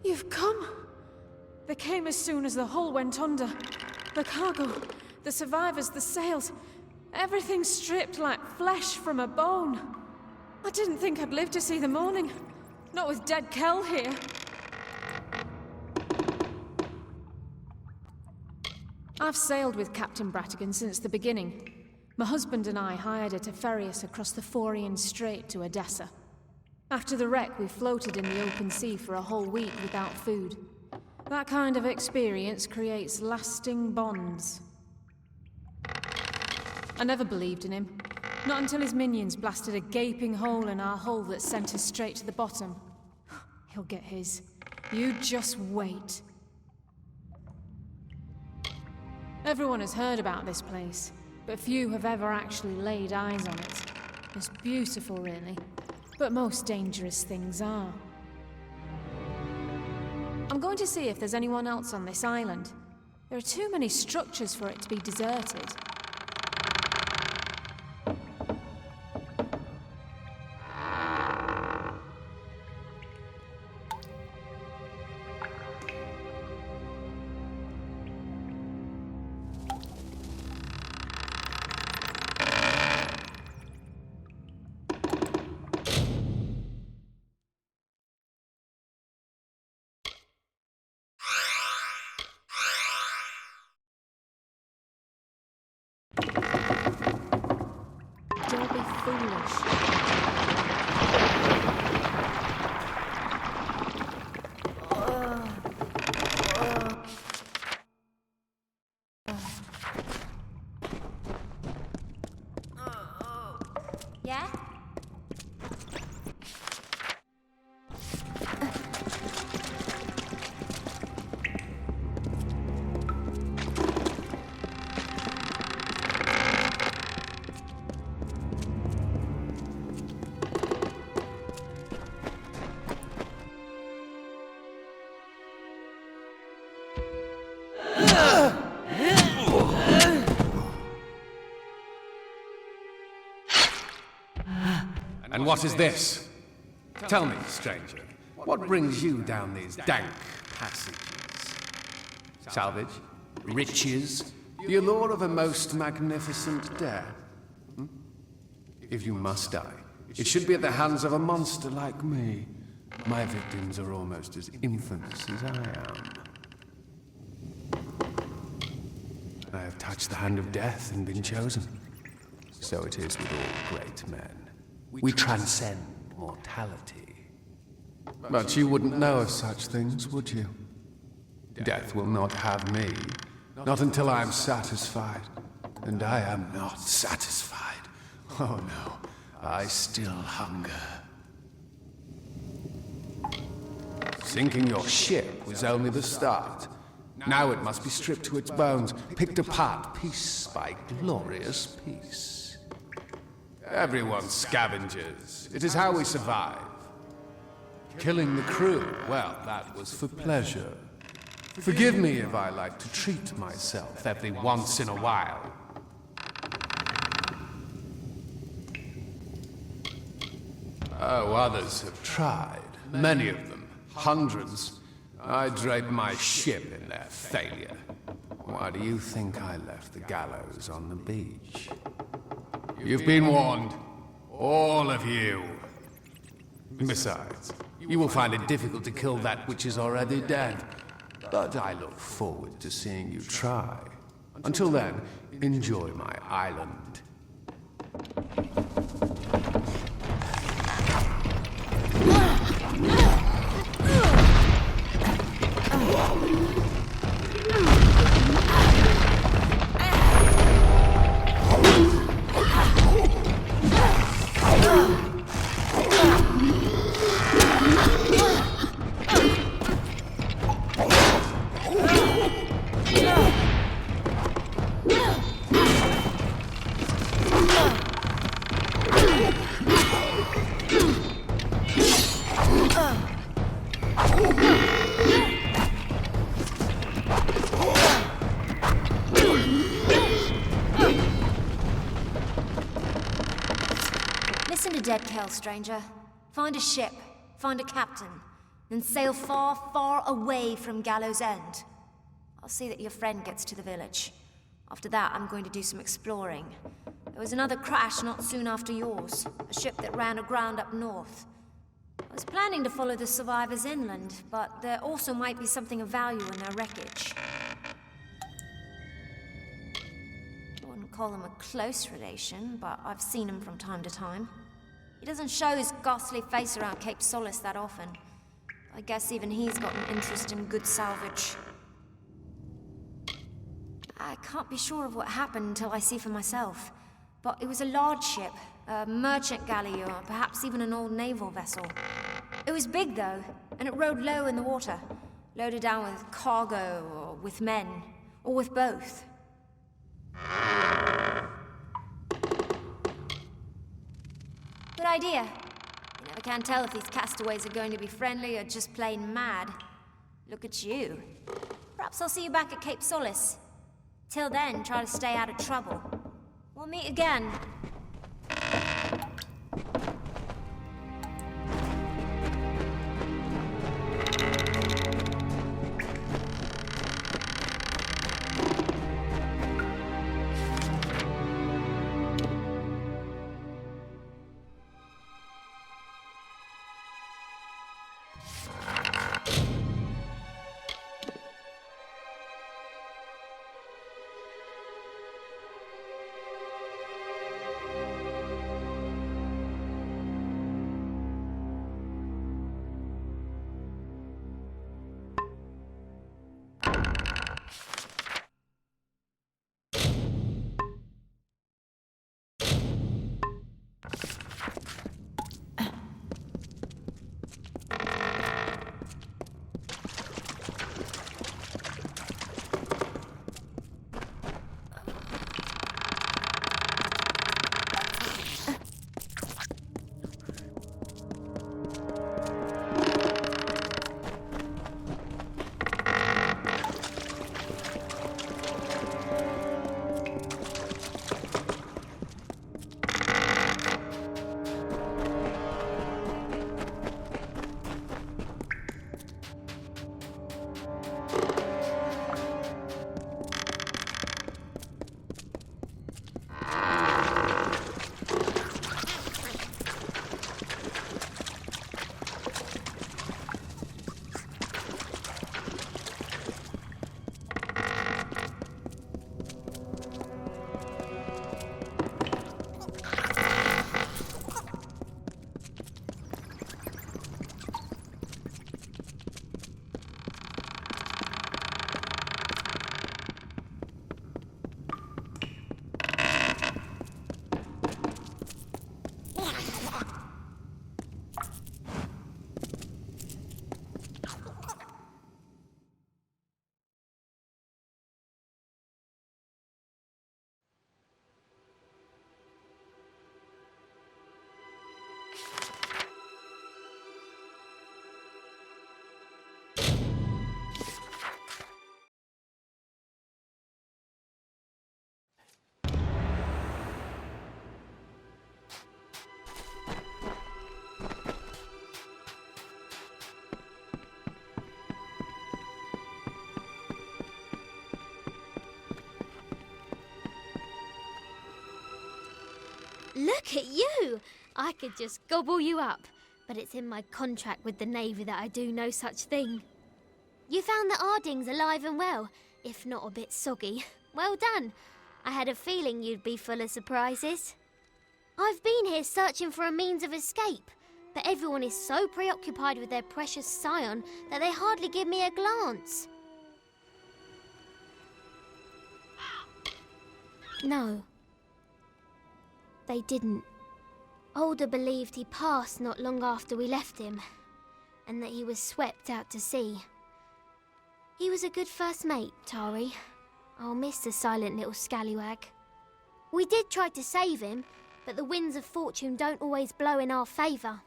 You've come. They came as soon as the hull went under. The cargo, the survivors, the sails, everything stripped like flesh from a bone. I didn't think I'd live to see the morning. Not with dead Kel here. I've sailed with Captain Bratigan since the beginning. My husband and I hired her to ferry us across the Forian Strait to Odessa. After the wreck, we floated in the open sea for a whole week without food. That kind of experience creates lasting bonds. I never believed in him. Not until his minions blasted a gaping hole in our hull that sent us straight to the bottom. He'll get his. You just wait. Everyone has heard about this place, but few have ever actually laid eyes on it. It's beautiful, really, but most dangerous things are. I'm going to see if there's anyone else on this island. There are too many structures for it to be deserted. foolish. Yeah? And what is this? Tell me, stranger, what brings you down these dank passages? Salvage? Riches? The allure of a most magnificent death? Hmm? If you must die, it should be at the hands of a monster like me. My victims are almost as infamous as I am. I have touched the hand of death and been chosen. So it is with all great men. We transcend mortality. But you wouldn't know of such things, would you? Death will not have me, not until I am satisfied. And I am not satisfied. Oh no, I still hunger. Sinking your ship was only the start. Now it must be stripped to its bones, picked apart piece by glorious piece. Everyone's scavengers. It is how we survive. Killing the crew, well, that was for pleasure. Forgive me if I like to treat myself every once in a while. Oh, others have tried. Many of them. Hundreds. I drape my ship in their failure. Why do you think I left the gallows on the beach? You've been warned. All of you. Besides, you will find it difficult to kill that which is already dead. But I look forward to seeing you try. Until then, enjoy my island. Listen to Dead Kel, stranger. Find a ship, find a captain, then sail far, far away from Gallows End. I'll see that your friend gets to the village. After that, I'm going to do some exploring. There was another crash not soon after yours, a ship that ran aground up north. I was planning to follow the survivors inland, but there also might be something of value in their wreckage. I wouldn't call him a close relation, but I've seen him from time to time. He doesn't show his ghastly face around Cape Solace that often. I guess even he's got an interest in good salvage. I can't be sure of what happened until I see for myself. But it was a large ship, a merchant galley, or perhaps even an old naval vessel. It was big, though, and it rode low in the water, loaded down with cargo, or with men, or with both. Good idea. You never can tell if these castaways are going to be friendly or just plain mad. Look at you. Perhaps I'll see you back at Cape Solace. Till then, try to stay out of trouble. We'll meet again. Look at you! I could just gobble you up, but it's in my contract with the Navy that I do no such thing. You found the Ardings alive and well, if not a bit soggy. Well done. I had a feeling you'd be full of surprises. I've been here searching for a means of escape, but everyone is so preoccupied with their precious scion that they hardly give me a glance. No. They didn't. Alder believed he passed not long after we left him, and that he was swept out to sea. He was a good first mate, Tari. I'll miss the silent little scallywag. We did try to save him, but the winds of fortune don't always blow in our favour.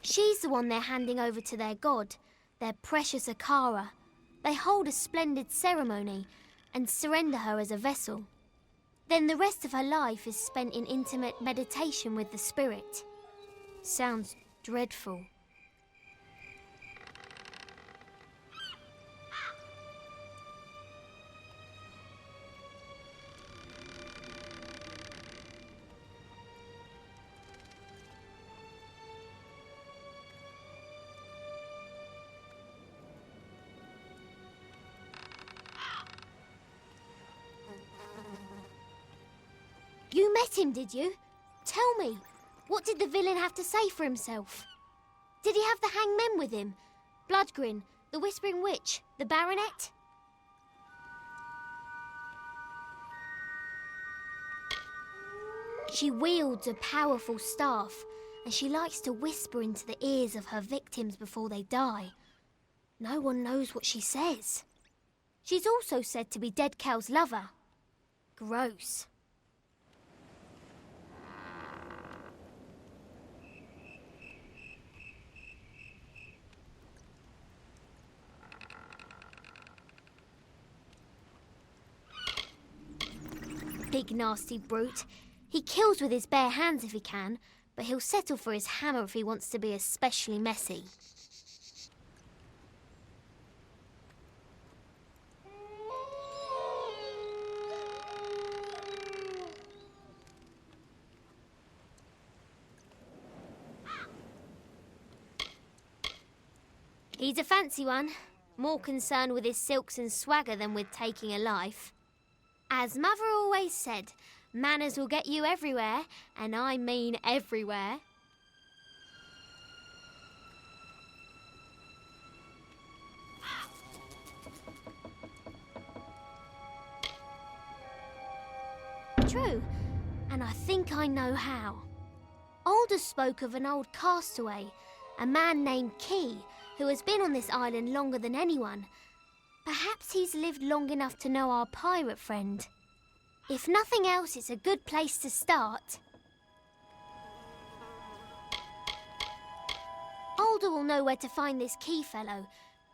She's the one they're handing over to their god, their precious Akara. They hold a splendid ceremony and surrender her as a vessel. Then the rest of her life is spent in intimate meditation with the spirit. Sounds dreadful. You met him, did you? Tell me, what did the villain have to say for himself? Did he have the hangmen with him? Bloodgrin, the Whispering Witch, the Baronet? She wields a powerful staff, and she likes to whisper into the ears of her victims before they die. No one knows what she says. She's also said to be Dead Cal's lover. Gross. Big nasty brute. He kills with his bare hands if he can, but he'll settle for his hammer if he wants to be especially messy. He's a fancy one, more concerned with his silks and swagger than with taking a life. As Mother always said, manners will get you everywhere, and I mean everywhere. True, and I think I know how. Alder spoke of an old castaway, a man named Key, who has been on this island longer than anyone. Perhaps he's lived long enough to know our pirate friend. If nothing else, it's a good place to start. Alder will know where to find this Key fellow.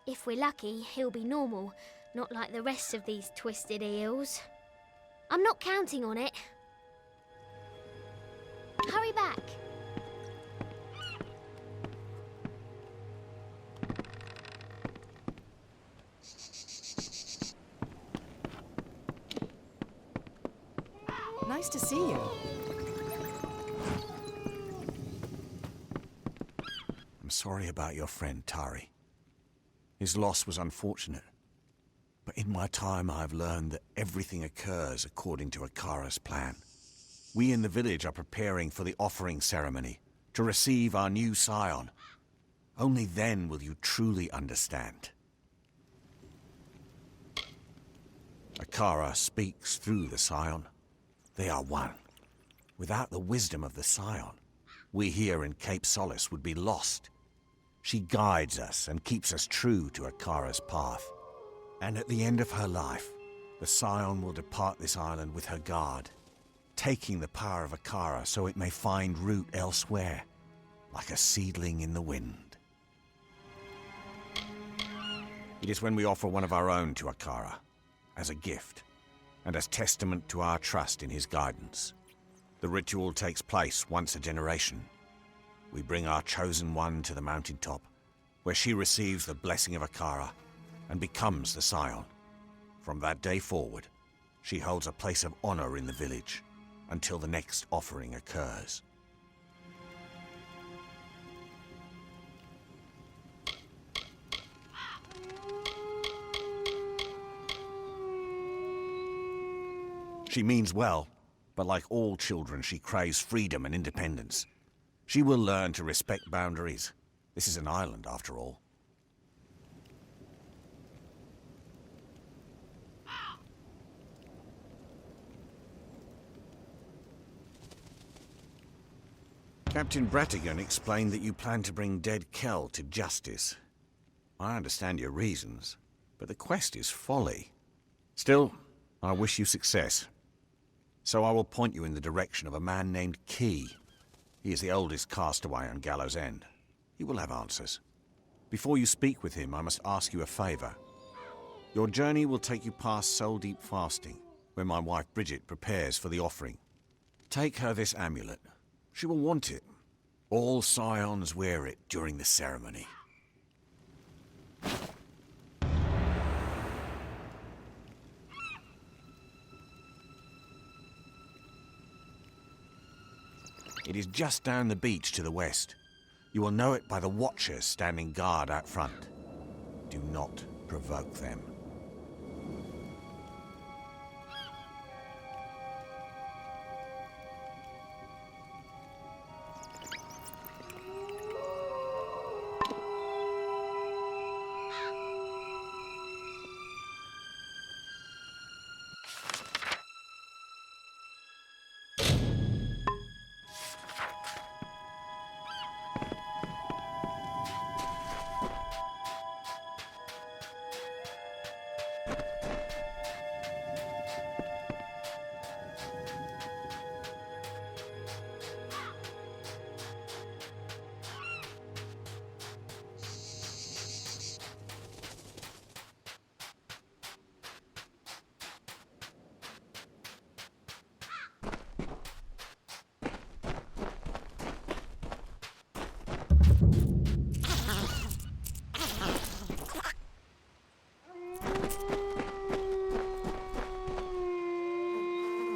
If we're lucky, he'll be normal, not like the rest of these twisted eels. I'm not counting on it. Hurry back. Nice to see you. I'm sorry about your friend, Tari. His loss was unfortunate. But in my time, I've learned that everything occurs according to Akara's plan. We in the village are preparing for the offering ceremony to receive our new scion. Only then will you truly understand. Akara speaks through the scion. They are one. Without the wisdom of the scion, we here in Cape Solace would be lost. She guides us and keeps us true to Akara's path. And at the end of her life, the scion will depart this island with her guard, taking the power of Akara so it may find root elsewhere, like a seedling in the wind. It is when we offer one of our own to Akara, as a gift, and as testament to our trust in his guidance. The ritual takes place once a generation. We bring our chosen one to the mountaintop, where she receives the blessing of Akara and becomes the scion. From that day forward, she holds a place of honor in the village until the next offering occurs. She means well, but like all children, she craves freedom and independence. She will learn to respect boundaries. This is an island, after all. Captain Bratigan explained that you plan to bring dead Kell to justice. I understand your reasons, but the quest is folly. Still, I wish you success. So I will point you in the direction of a man named Key. He is the oldest castaway on Gallows End. He will have answers. Before you speak with him, I must ask you a favor. Your journey will take you past Soul Deep Fasting, where my wife Bridget prepares for the offering. Take her this amulet. She will want it. All scions wear it during the ceremony. It is just down the beach to the west. You will know it by the watchers standing guard out front. Do not provoke them.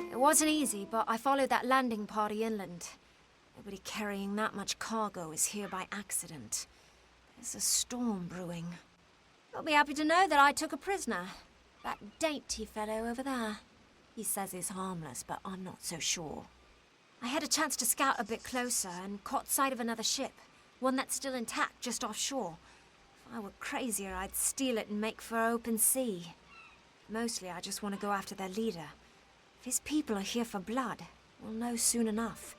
It wasn't easy, but I followed that landing party inland. Nobody carrying that much cargo is here by accident. There's a storm brewing. You'll be happy to know that I took a prisoner. That dainty fellow over there. He says he's harmless, but I'm not so sure. I had a chance to scout a bit closer and caught sight of another ship. One that's still intact just offshore. If I were crazier, I'd steal it and make for open sea. Mostly, I just want to go after their leader. If his people are here for blood, we'll know soon enough.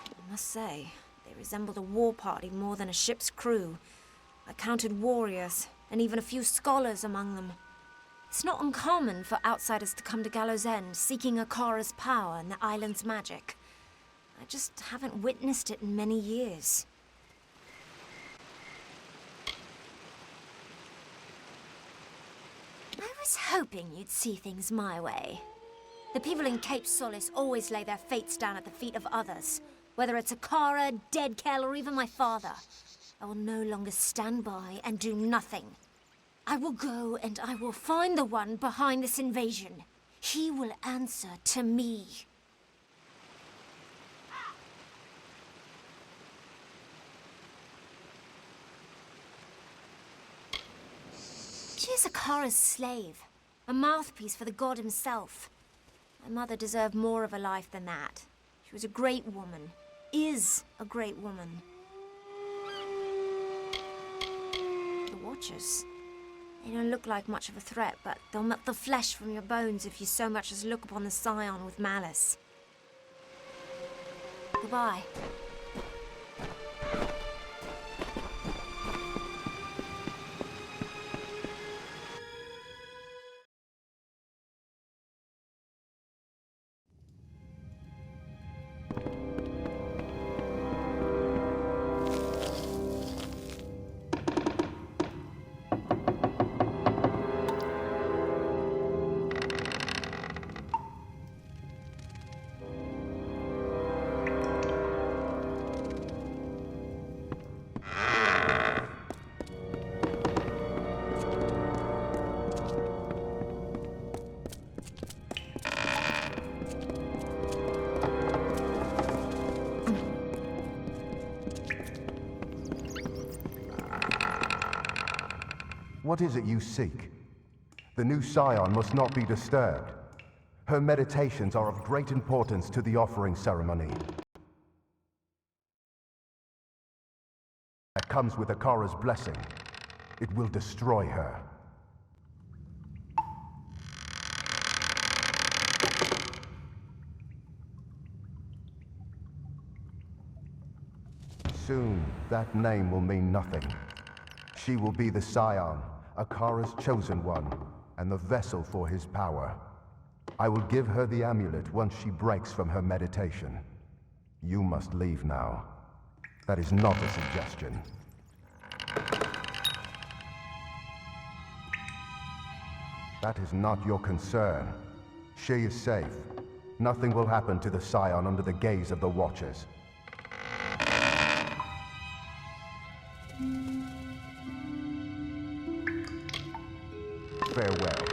I must say, they resembled a war party more than a ship's crew. I counted warriors, and even a few scholars among them. It's not uncommon for outsiders to come to Gallows End, seeking Akara's power and the island's magic. I just haven't witnessed it in many years. I was hoping you'd see things my way. The people in Cape Solace always lay their fates down at the feet of others. Whether it's Akara, Dead Kell, or even my father, I will no longer stand by and do nothing. I will go and I will find the one behind this invasion. He will answer to me. She is Akara's slave, a mouthpiece for the god himself. My mother deserved more of a life than that. She was a great woman. Is a great woman. The Watchers. They don't look like much of a threat, but they'll melt the flesh from your bones if you so much as look upon the Scion with malice. Goodbye. What is it you seek? The new Scion must not be disturbed. Her meditations are of great importance to the offering ceremony. That comes with Akara's blessing. It will destroy her. Soon, that name will mean nothing. She will be the Scion, Akara's chosen one, and the vessel for his power. I will give her the amulet once she breaks from her meditation. You must leave now. That is not a suggestion. That is not your concern. She is safe. Nothing will happen to the Scion under the gaze of the Watchers. Farewell.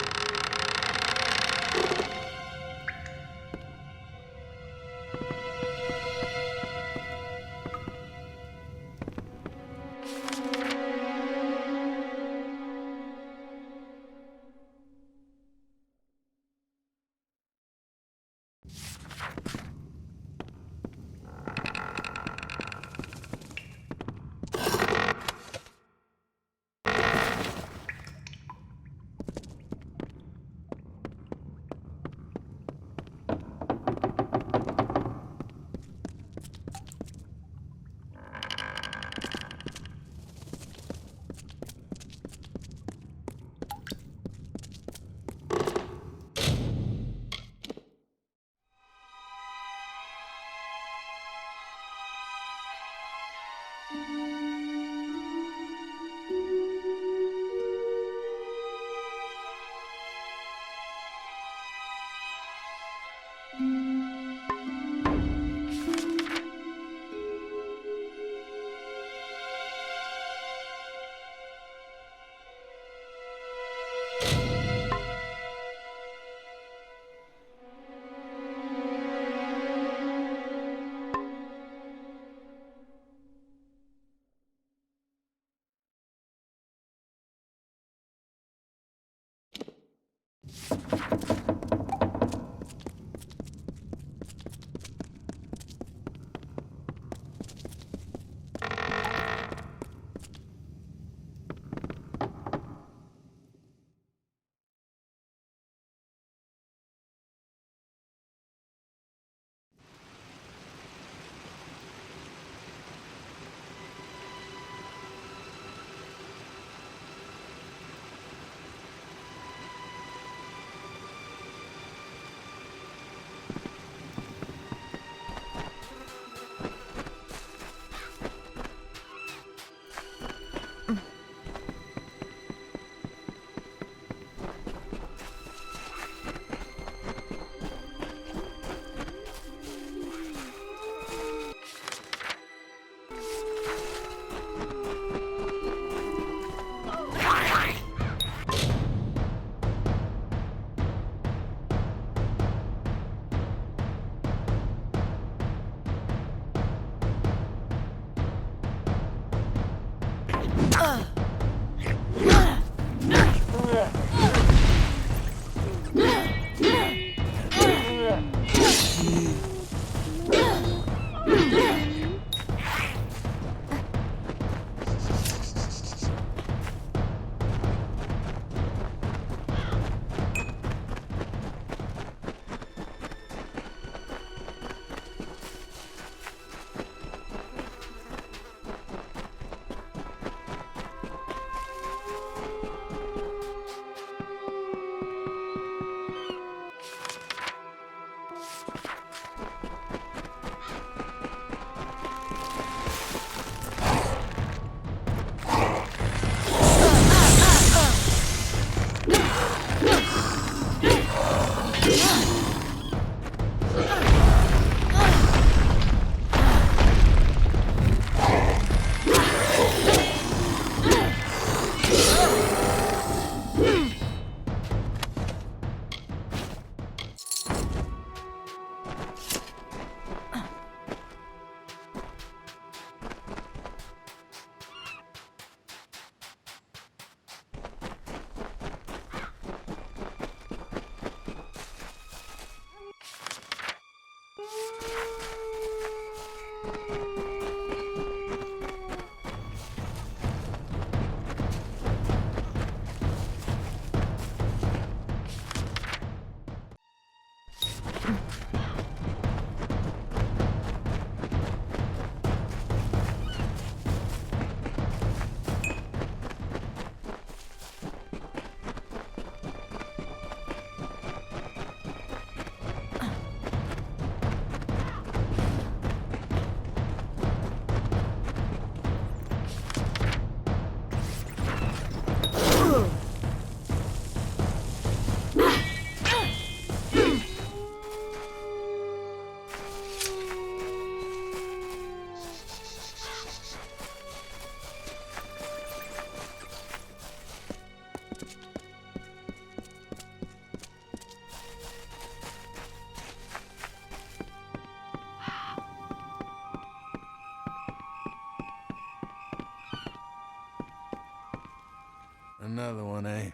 Another one, eh?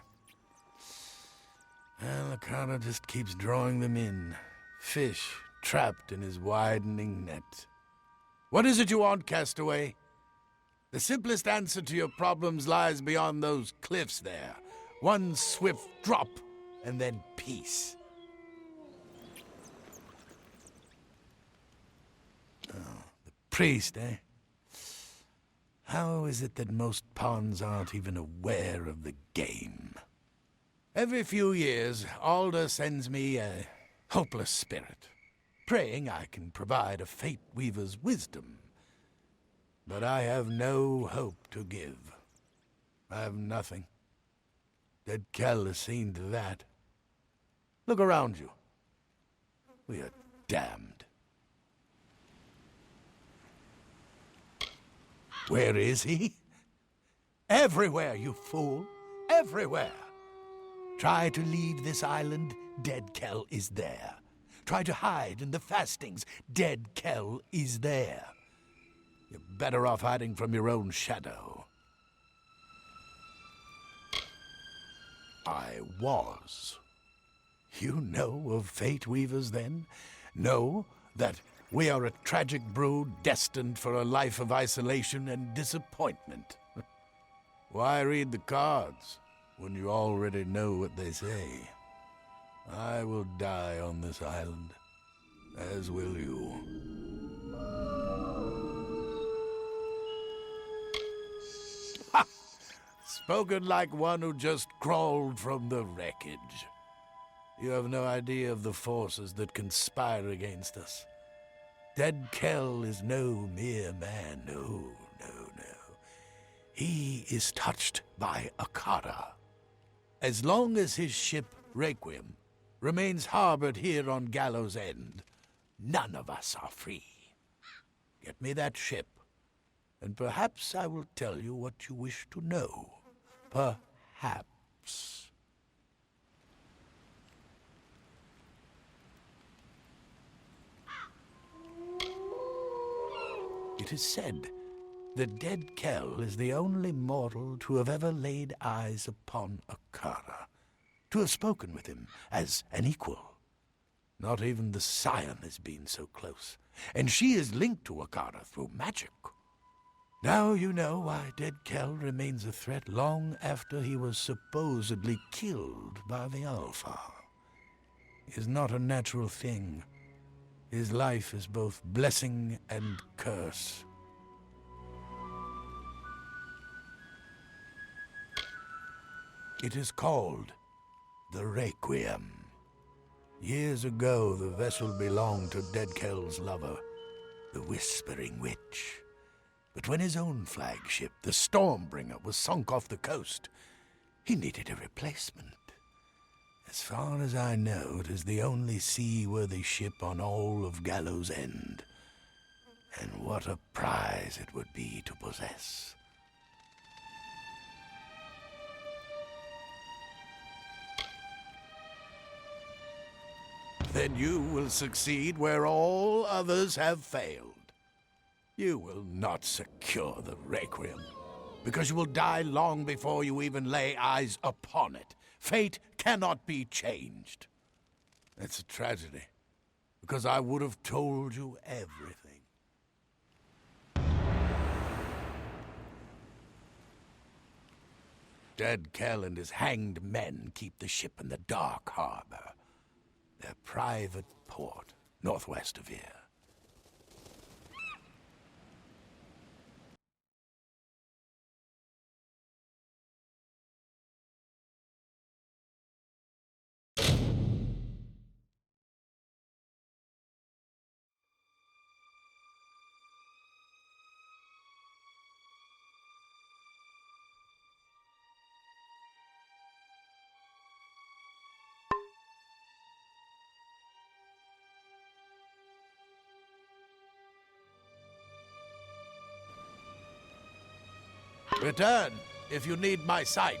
Well, the carter just keeps drawing them in. Fish trapped in his widening net. What is it you want, castaway? The simplest answer to your problems lies beyond those cliffs there. One swift drop, and then peace. Oh, the priest, eh? How is it that most pawns aren't even aware of the game? Every few years, Alder sends me a hopeless spirit, praying I can provide a fate weaver's wisdom. But I have no hope to give. I have nothing. Dead Kell has seen to that. Look around you. We are damned. Where is he? Everywhere, you fool. Everywhere. Try to leave this island, Dead Kell is there. Try to hide in the fastings, Dead Kell is there. You're better off hiding from your own shadow. I was. You know of fate weavers, then? Know that we are a tragic brood destined for a life of isolation and disappointment. Why read the cards when you already know what they say? I will die on this island, as will you. Ha! Spoken like one who just crawled from the wreckage. You have no idea of the forces that conspire against us. Dead Kell is no mere man, no. He is touched by Akara. As long as his ship, Requiem, remains harbored here on Gallows End, none of us are free. Get me that ship, and perhaps I will tell you what you wish to know. Perhaps. It is said that Dead Kell is the only mortal to have ever laid eyes upon Akara, to have spoken with him as an equal. Not even the Scion has been so close, and she is linked to Akara through magic. Now you know why Dead Kell remains a threat long after he was supposedly killed by the Alpha. He is not a natural thing. His life is both blessing and curse. It is called the Requiem. Years ago, the vessel belonged to Dead Kell's lover, the Whispering Witch. But when his own flagship, the Stormbringer, was sunk off the coast, he needed a replacement. As far as I know, it is the only seaworthy ship on all of Gallows End. And what a prize it would be to possess. Then you will succeed where all others have failed. You will not secure the Requiem, because you will die long before you even lay eyes upon it. Fate cannot be changed. It's a tragedy, because I would have told you everything. Dead Kell and his hanged men keep the ship in the Dark Harbor, their private port northwest of here. Return if you need my sight.